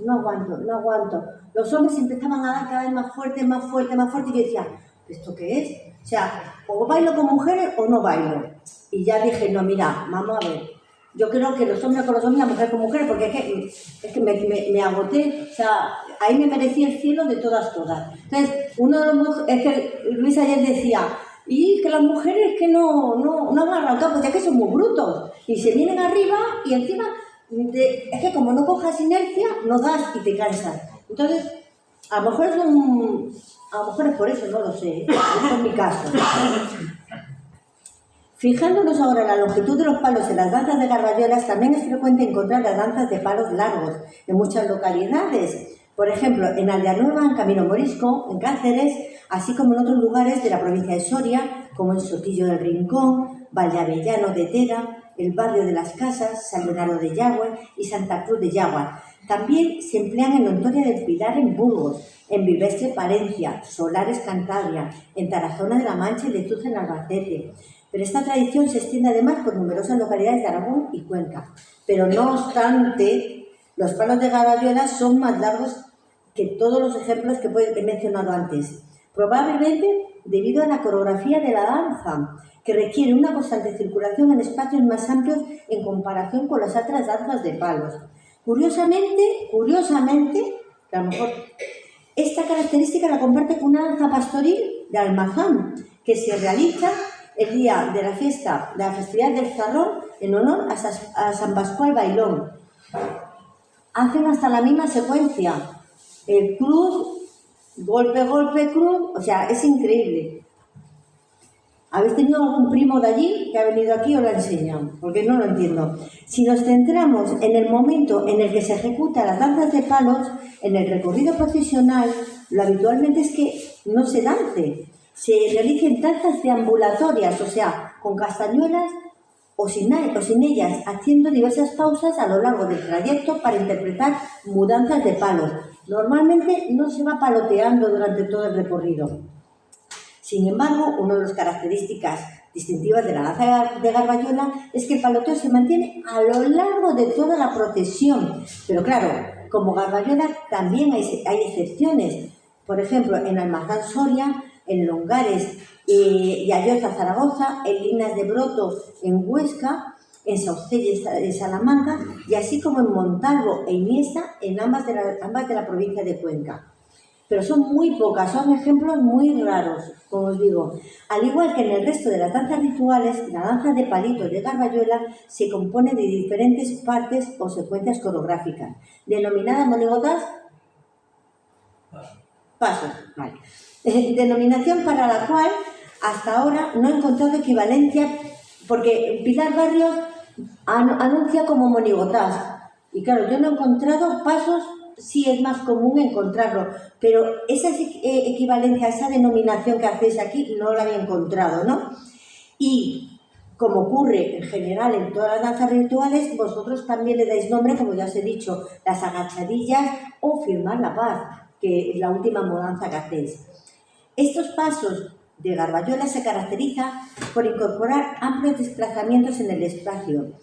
Los hombres empezaban a dar cada vez más fuerte, y yo decía, ¿esto qué es? O sea, o bailo con mujeres o no bailo. Y ya dije, no, mira, vamos a ver, yo creo que los hombres con los hombres, la mujer con mujeres, porque es que me agoté, o sea, ahí me merecía el cielo de todas. Entonces, es que Luis ayer decía, y que las mujeres que no han arrancado, pues ya que son muy brutos, y se vienen arriba y encima, es que como no cojas inercia, no das y te cansas. Entonces, a lo mejor es por eso, no lo sé, eso es mi caso. Fijándonos ahora en la longitud de los palos en las danzas de Garbayolas, también es frecuente encontrar las danzas de palos largos en muchas localidades. Por ejemplo, en Aldeanueva, en Camino Morisco, en Cáceres, así como en otros lugares de la provincia de Soria, como en Sotillo del Rincón, Valdeavellano de Tera, el barrio de las Casas, San Leonardo de Yagüe y Santa Cruz de Yaguas. También se emplean en Ontoria del Pilar, en Burgos, en Bilbestre, Palencia, Solares, Cantabria, en Tarazona de la Mancha y Lezuza, en Albacete. Pero esta tradición se extiende además por numerosas localidades de Aragón y Cuenca. Pero no obstante, los palos de Garbayola son más largos que todos los ejemplos que he mencionado antes, probablemente debido a la coreografía de la danza, que requiere una constante circulación en espacios más amplios en comparación con las otras danzas de palos. Curiosamente, que a lo mejor esta característica la comparte con una danza pastoril de Almazán, que se realiza el día de la fiesta, de la festividad del Zarrón, en honor a San Pascual Bailón. Hacen hasta la misma secuencia, el cruz, golpe, cruz, o sea, es increíble. ¿Habéis tenido algún primo de allí que ha venido aquí o lo ha enseñado? Porque no lo entiendo. Si nos centramos en el momento en el que se ejecutan las danzas de palos, en el recorrido procesional, lo habitualmente es que no se dance. Se realicen danzas deambulatorias, o sea, con castañuelas o sin ellas, haciendo diversas pausas a lo largo del trayecto para interpretar mudanzas de palos. Normalmente no se va paloteando durante todo el recorrido. Sin embargo, una de las características distintivas de la danza de Garbayola es que el paloteo se mantiene a lo largo de toda la procesión. Pero claro, como Garbayola también hay excepciones. Por ejemplo, en Almazán, Soria, en Longares y Ayoza, Zaragoza, en Linas de Broto, en Huesca, en Saucelles, en Salamanca, y así como en Montalvo e Iniesta, en ambas de la provincia de Cuenca. Pero son muy pocas, son ejemplos muy raros, como os digo. Al igual que en el resto de las danzas rituales, la danza de palitos de Garbayola se compone de diferentes partes o secuencias coreográficas, denominadas monigotas, pasos, vale. Denominación para la cual hasta ahora no he encontrado equivalencia, porque Pilar Barrios anuncia como monigotas. Y claro, yo no he encontrado pasos, sí es más común encontrarlo, pero esa equivalencia, esa denominación que hacéis aquí, no la había encontrado, ¿no? Y como ocurre en general en todas las danzas rituales, vosotros también le dais nombre, como ya os he dicho, las agachadillas o firmar la paz, que es la última mudanza que hacéis. Estos pasos de Garbayola se caracterizan por incorporar amplios desplazamientos en el espacio,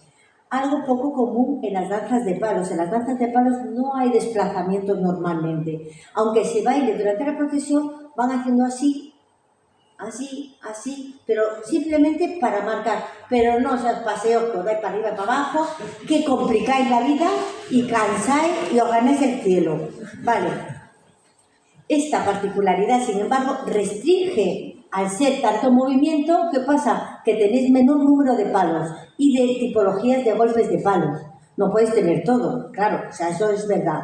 algo poco común en las danzas de palos. En las danzas de palos no hay desplazamientos normalmente. Aunque se baile durante la procesión, van haciendo así así, así, pero simplemente para marcar, pero no os paseos que os dais para arriba y para abajo, que complicáis la vida y cansáis y os ganéis el cielo. Vale. Esta particularidad, sin embargo, restringe al ser tanto movimiento, ¿qué pasa? Que tenéis menor número de palos y de tipologías de golpes de palos. No podéis tener todo, claro, o sea, eso es verdad.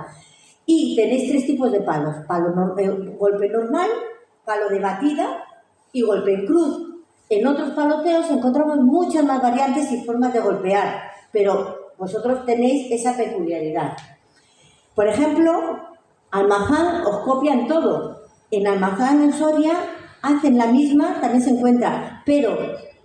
Y tenéis 3 tipos de palos, golpe normal, palo de batida y golpe en cruz. En otros paloteos encontramos muchas más variantes y formas de golpear, pero vosotros tenéis esa peculiaridad. Por ejemplo, Almazán os copian todo. En Almazán, en Soria, hacen la misma, también se encuentra, pero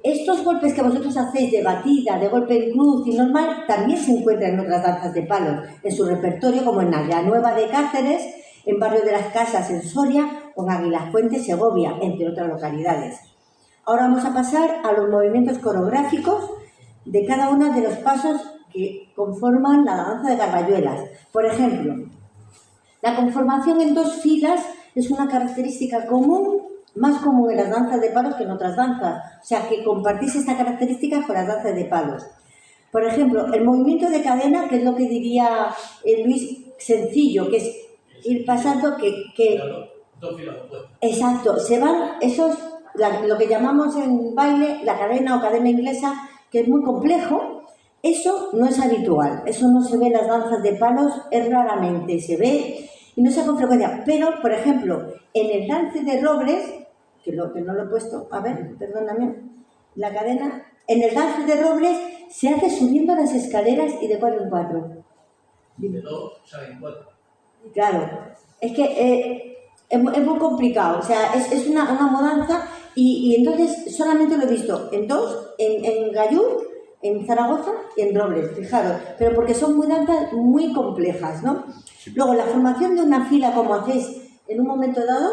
estos golpes que vosotros hacéis de batida, de golpe en cruz y normal, también se encuentran en otras danzas de palos, en su repertorio, como en Aldea Nueva de Cáceres, en Barrio de las Casas, en Soria, o en Aguilafuente, Segovia, entre otras localidades. Ahora vamos a pasar a los movimientos coreográficos de cada uno de los pasos que conforman la danza de Garbayuelas. Por ejemplo, la conformación en 2 filas es una característica común, más común en las danzas de palos que en otras danzas. O sea, que compartís esta característica con las danzas de palos. Por ejemplo, el movimiento de cadena, que es lo que diría Luis, sencillo, que es ir pasando Claro, 2 filas opuestas. Exacto, se van esos, lo que llamamos en baile la cadena o cadena inglesa, que es muy complejo. Eso no es habitual, eso no se ve en las danzas de palos, es raramente se ve y no se hace con frecuencia. Pero, por ejemplo, en el lance de robles, que no lo he puesto, a ver, perdóname, la cadena, en el lance de robles se hace subiendo las escaleras y de 4 en 4. De 2 salen 4. Claro, es que es muy complicado, o sea, es una mudanza y entonces solamente lo he visto en 2, en Gallur, en Zaragoza y en Robles, fijaros, pero porque son muy danzas muy complejas, ¿no? Luego, la formación de una fila, como hacéis en un momento dado,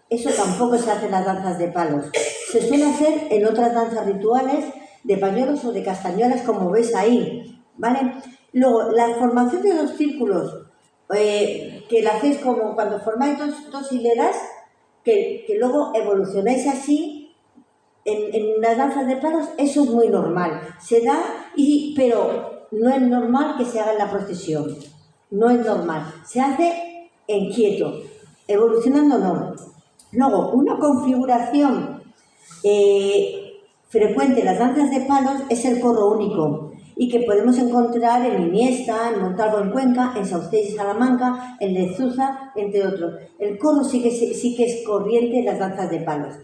eso tampoco se hace en las danzas de palos. Se suele hacer en otras danzas rituales de pañuelos o de castañuelas, como ves ahí, ¿vale? Luego, la formación de 2 círculos, que la hacéis como cuando formáis dos hileras, que luego evolucionáis así en las danzas de palos, eso es muy normal. Se da, pero no es normal que se haga en la procesión. No es normal. Se hace en quieto, evolucionando no. Luego, una configuración frecuente en las danzas de palos es el corro único, y que podemos encontrar en Iniesta, en Montalvo en Cuenca, en Saucés y Salamanca, en Lezuza, entre otros. El corro sí que es corriente en las danzas de palos.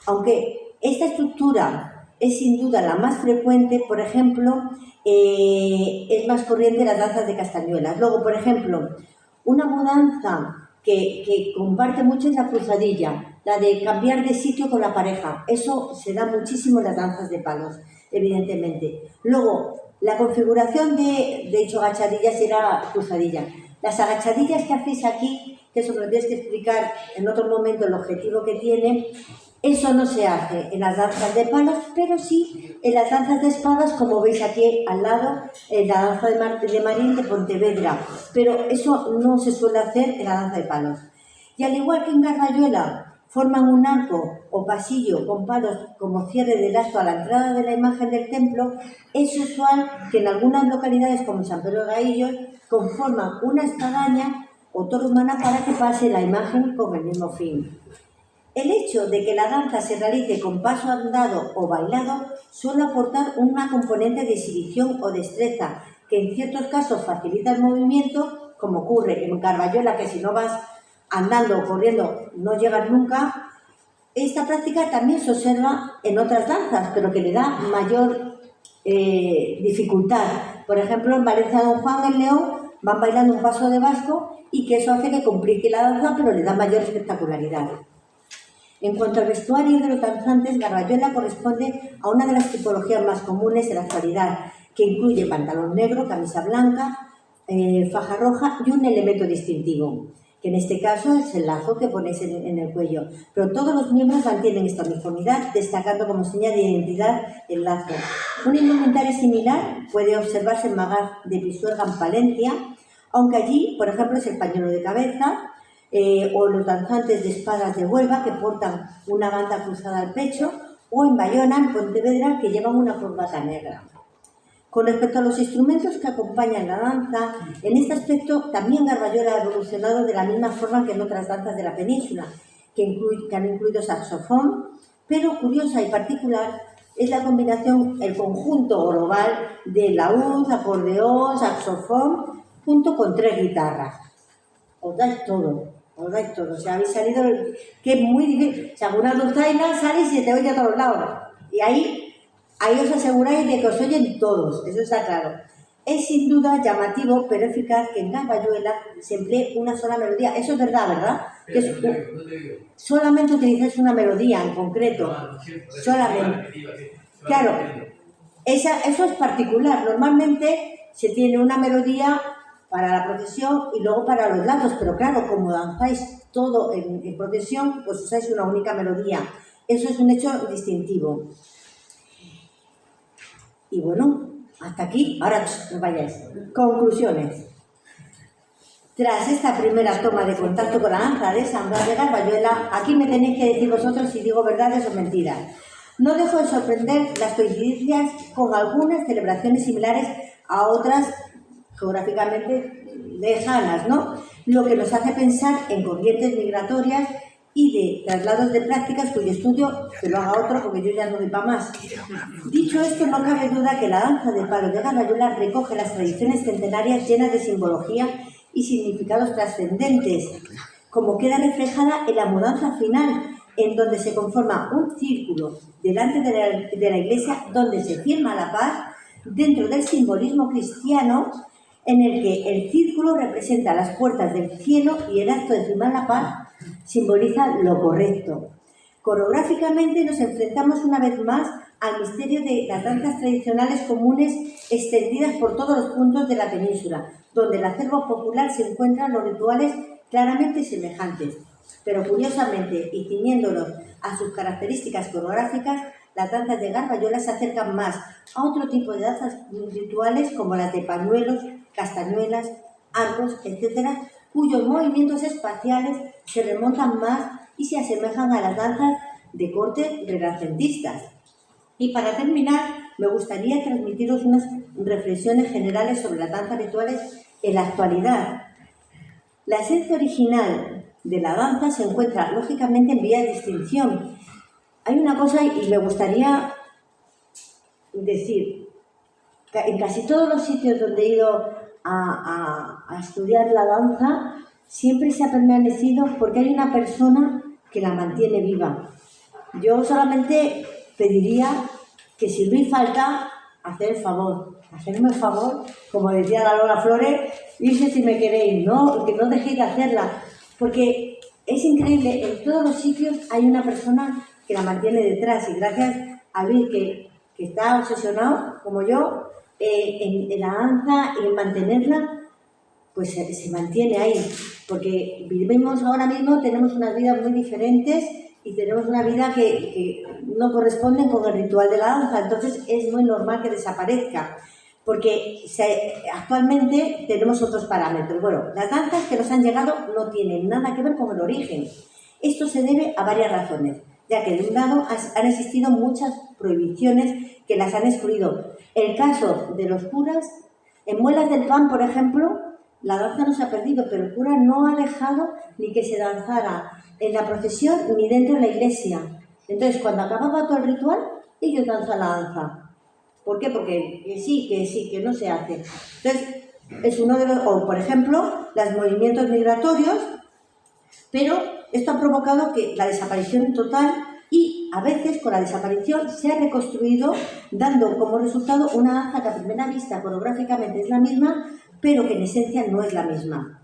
Aunque esta estructura es sin duda la más frecuente, por ejemplo, es más corriente en las danzas de castañuelas. Luego, por ejemplo, una mudanza que comparte mucho es la cruzadilla, la de cambiar de sitio con la pareja. Eso se da muchísimo en las danzas de palos, evidentemente. Luego, la configuración de hecho, agachadillas era cruzadilla. Las agachadillas que hacéis aquí, que eso me lo tienes que explicar en otro momento el objetivo que tiene, eso no se hace en las danzas de palos, pero sí en las danzas de espadas, como veis aquí al lado, en la danza de Marín de Pontevedra. Pero eso no se suele hacer en la danza de palos. Y al igual que en Garbayuela, forman un arco o pasillo con palos como cierre del acto a la entrada de la imagen del templo, es usual que en algunas localidades como San Pedro de Gaillos conforman una espadaña o torre humana para que pase la imagen con el mismo fin. El hecho de que la danza se realice con paso andado o bailado suele aportar una componente de exhibición o destreza que en ciertos casos facilita el movimiento, como ocurre en Garbayuela, que si no vas andando o corriendo no llegas nunca. Esta práctica también se observa en otras danzas, pero que le da mayor dificultad. Por ejemplo, en Valencia Don Juan, en León, van bailando un paso de vasco y que eso hace que complique la danza, pero le da mayor espectacularidad. En cuanto al vestuario de los danzantes, Garbayuela corresponde a una de las tipologías más comunes en la actualidad, que incluye pantalón negro, camisa blanca, faja roja y un elemento distintivo, que en este caso es el lazo que ponéis en el cuello. Pero todos los miembros mantienen esta uniformidad, destacando como señal de identidad el lazo. Un indumentario similar puede observarse en Magaz de Pisuerga, en Palencia, aunque allí, por ejemplo, es el pañuelo de cabeza, o los danzantes de espadas de Huelva, que portan una banda cruzada al pecho, o en Bayona, en Pontevedra, que llevan una corbata negra. Con respecto a los instrumentos que acompañan la danza, en este aspecto también Garbayola ha evolucionado de la misma forma que en otras danzas de la península, que han incluido saxofón, pero curiosa y particular es la combinación, el conjunto global de laúd, acordeón, saxofón, junto con 3 guitarras. Os dais todo. O sea, habéis salido, que es muy difícil. O sea, una dulzaina sale y se te oye a todos lados. Y ahí os aseguráis de que os oyen todos, eso está claro. Es sin duda llamativo, pero eficaz, que en Garbayuela se emplee una sola melodía. Eso es verdad, ¿verdad? Que solamente utilizáis una melodía en concreto. Solamente. Claro, eso es particular. Normalmente se tiene una melodía para la procesión y luego para los lazos, pero claro, como danzáis todo en procesión, pues usáis una única melodía. Eso es un hecho distintivo. Y bueno, hasta aquí. Ahora no vayáis. Conclusiones. Tras esta primera toma de contacto con la danza de San Blas de Garbayuela, aquí me tenéis que decir vosotros si digo verdades o mentiras. No dejo de sorprender las coincidencias con algunas celebraciones similares a otras geográficamente lejanas, ¿no? Lo que nos hace pensar en corrientes migratorias y de traslados de prácticas cuyo estudio que lo haga otro, porque yo ya no doy para más. Dicho esto, no cabe duda que la danza de palos de Garbayuela recoge las tradiciones centenarias llenas de simbología y significados trascendentes, como queda reflejada en la mudanza final, en donde se conforma un círculo delante de la iglesia donde se firma la paz dentro del simbolismo cristiano, en el que el círculo representa las puertas del cielo y el acto de firmar la paz simboliza lo correcto. Coreográficamente nos enfrentamos una vez más al misterio de las danzas tradicionales comunes extendidas por todos los puntos de la península, donde el acervo popular se encuentran los rituales claramente semejantes. Pero curiosamente, y ciñéndonos a sus características coreográficas, las danzas de Garbayuela se acercan más a otro tipo de danzas rituales como las de pañuelos, castañuelas, arcos, etc., cuyos movimientos espaciales se remontan más y se asemejan a las danzas de corte renacentistas. Y para terminar, me gustaría transmitiros unas reflexiones generales sobre las danzas rituales en la actualidad. La esencia original de la danza se encuentra, lógicamente, en vía de extinción. Hay una cosa, y me gustaría decir, que en casi todos los sitios donde he ido a estudiar la danza, siempre se ha permanecido porque hay una persona que la mantiene viva. Yo solamente pediría que si Luis falta, hacerme el favor, como decía la Lola Flores, irse si me queréis, ¿no? Que no dejéis de hacerla, porque es increíble, en todos los sitios hay una persona que la mantiene detrás, y gracias a Luis, que está obsesionado, como yo, en la danza y en mantenerla, pues se mantiene ahí, porque vivimos ahora mismo, tenemos unas vidas muy diferentes y tenemos una vida que no corresponde con el ritual de la danza, entonces es muy normal que desaparezca, porque actualmente tenemos otros parámetros. Bueno, las danzas que nos han llegado no tienen nada que ver con el origen. Esto se debe a varias razones, ya que de un lado han existido muchas prohibiciones que las han excluido. El caso de los curas, en Muelas del Pan, por ejemplo, la danza no se ha perdido, pero el cura no ha dejado ni que se danzara en la procesión ni dentro de la iglesia. Entonces, cuando acababa todo el ritual, ellos danzan la danza. ¿Por qué? Porque que no se hace. Entonces, es uno de los... O, por ejemplo, los movimientos migratorios, pero esto ha provocado que la desaparición total, y a veces con la desaparición se ha reconstruido, dando como resultado una danza que a primera vista coreográficamente es la misma, pero que en esencia no es la misma.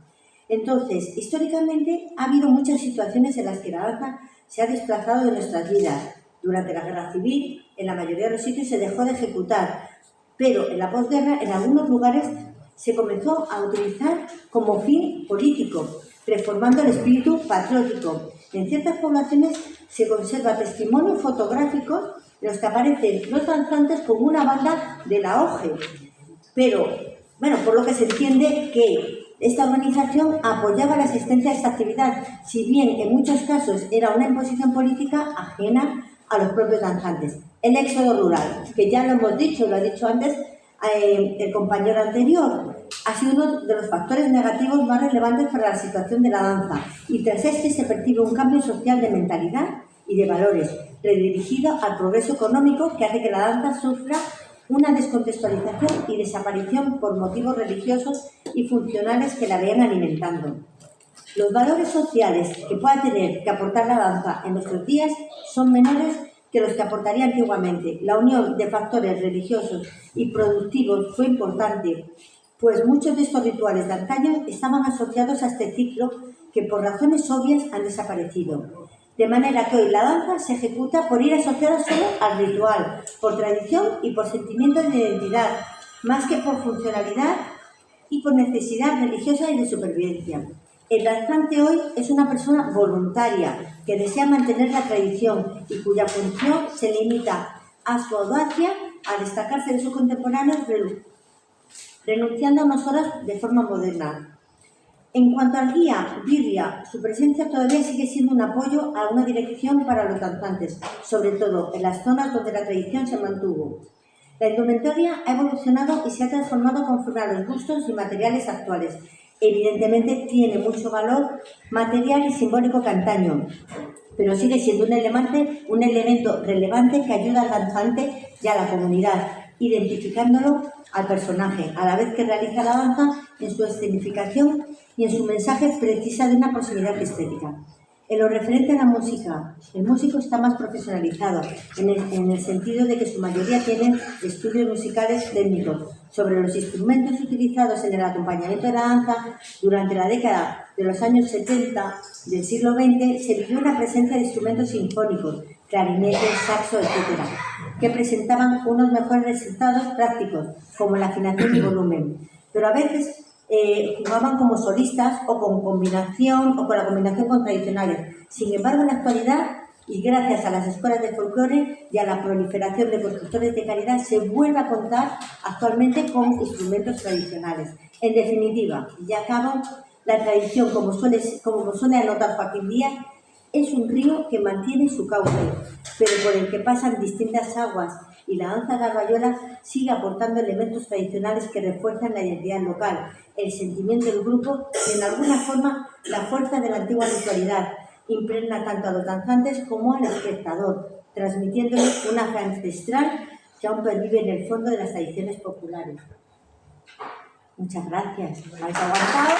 Entonces, históricamente ha habido muchas situaciones en las que la danza se ha desplazado de nuestras vidas. Durante la Guerra Civil, en la mayoría de los sitios se dejó de ejecutar, pero en la posguerra, en algunos lugares, se comenzó a utilizar como fin político, reformando el espíritu patriótico. En ciertas poblaciones se conserva testimonios fotográficos en los que aparecen los danzantes como una banda de la OGE, pero, bueno, por lo que se entiende que Esta organización apoyaba la existencia de esta actividad, si bien en muchos casos era una imposición política ajena a los propios danzantes. El éxodo rural, que ya lo hemos dicho, lo ha dicho antes el compañero anterior, ha sido uno de los factores negativos más relevantes para la situación de la danza, y tras este se percibe un cambio social de mentalidad y de valores, redirigido al progreso económico que hace que la danza sufra una descontextualización y desaparición por motivos religiosos y funcionales que la vean alimentando. Los valores sociales que pueda tener que aportar la danza en nuestros días son menores que los que aportaría antiguamente. La unión de factores religiosos y productivos fue importante, pues muchos de estos rituales de antaño estaban asociados a este ciclo que por razones obvias han desaparecido. De manera que hoy la danza se ejecuta por ir asociada solo al ritual, por tradición y por sentimiento de identidad, más que por funcionalidad y por necesidad religiosa y de supervivencia. El danzante hoy es una persona voluntaria que desea mantener la tradición y cuya función se limita a su audacia, a destacarse de sus contemporáneos, renunciando a unas horas de forma moderna. En cuanto al guía, birria, su presencia todavía sigue siendo un apoyo a una dirección para los danzantes, sobre todo en las zonas donde la tradición se mantuvo. La indumentaria ha evolucionado y se ha transformado conforme a los gustos y materiales actuales. Evidentemente tiene mucho valor material y simbólico que antaño, pero sigue siendo un elemento relevante que ayuda al danzante y a la comunidad, identificándolo al personaje, a la vez que realiza la danza en su escenificación y en su mensaje precisa de una proximidad estética. En lo referente a la música, el músico está más profesionalizado, en el sentido de que su mayoría tienen estudios musicales técnicos sobre los instrumentos utilizados en el acompañamiento de la danza. Durante la década de los años 70 del siglo XX se vivió una presencia de instrumentos sinfónicos, clarinetes, saxo, etc., que presentaban unos mejores resultados prácticos, como la afinación y volumen, pero a veces jugaban como solistas o con la combinación con tradicionales. Sin embargo, en la actualidad, y gracias a las escuelas de folclore y a la proliferación de constructores de calidad, se vuelve a contar actualmente con instrumentos tradicionales. En definitiva, y acabo, la tradición, como suele anotar Joaquín Díaz, es un río que mantiene su cauce, pero por el que pasan distintas aguas, y la danza garbayola sigue aportando elementos tradicionales que refuerzan la identidad local, el sentimiento del grupo y, en alguna forma, la fuerza de la antigua ritualidad. Impregna tanto a los danzantes como al espectador, transmitiéndole una fe ancestral que aún pervive en el fondo de las tradiciones populares. Muchas gracias. ¿Habéis aguantado?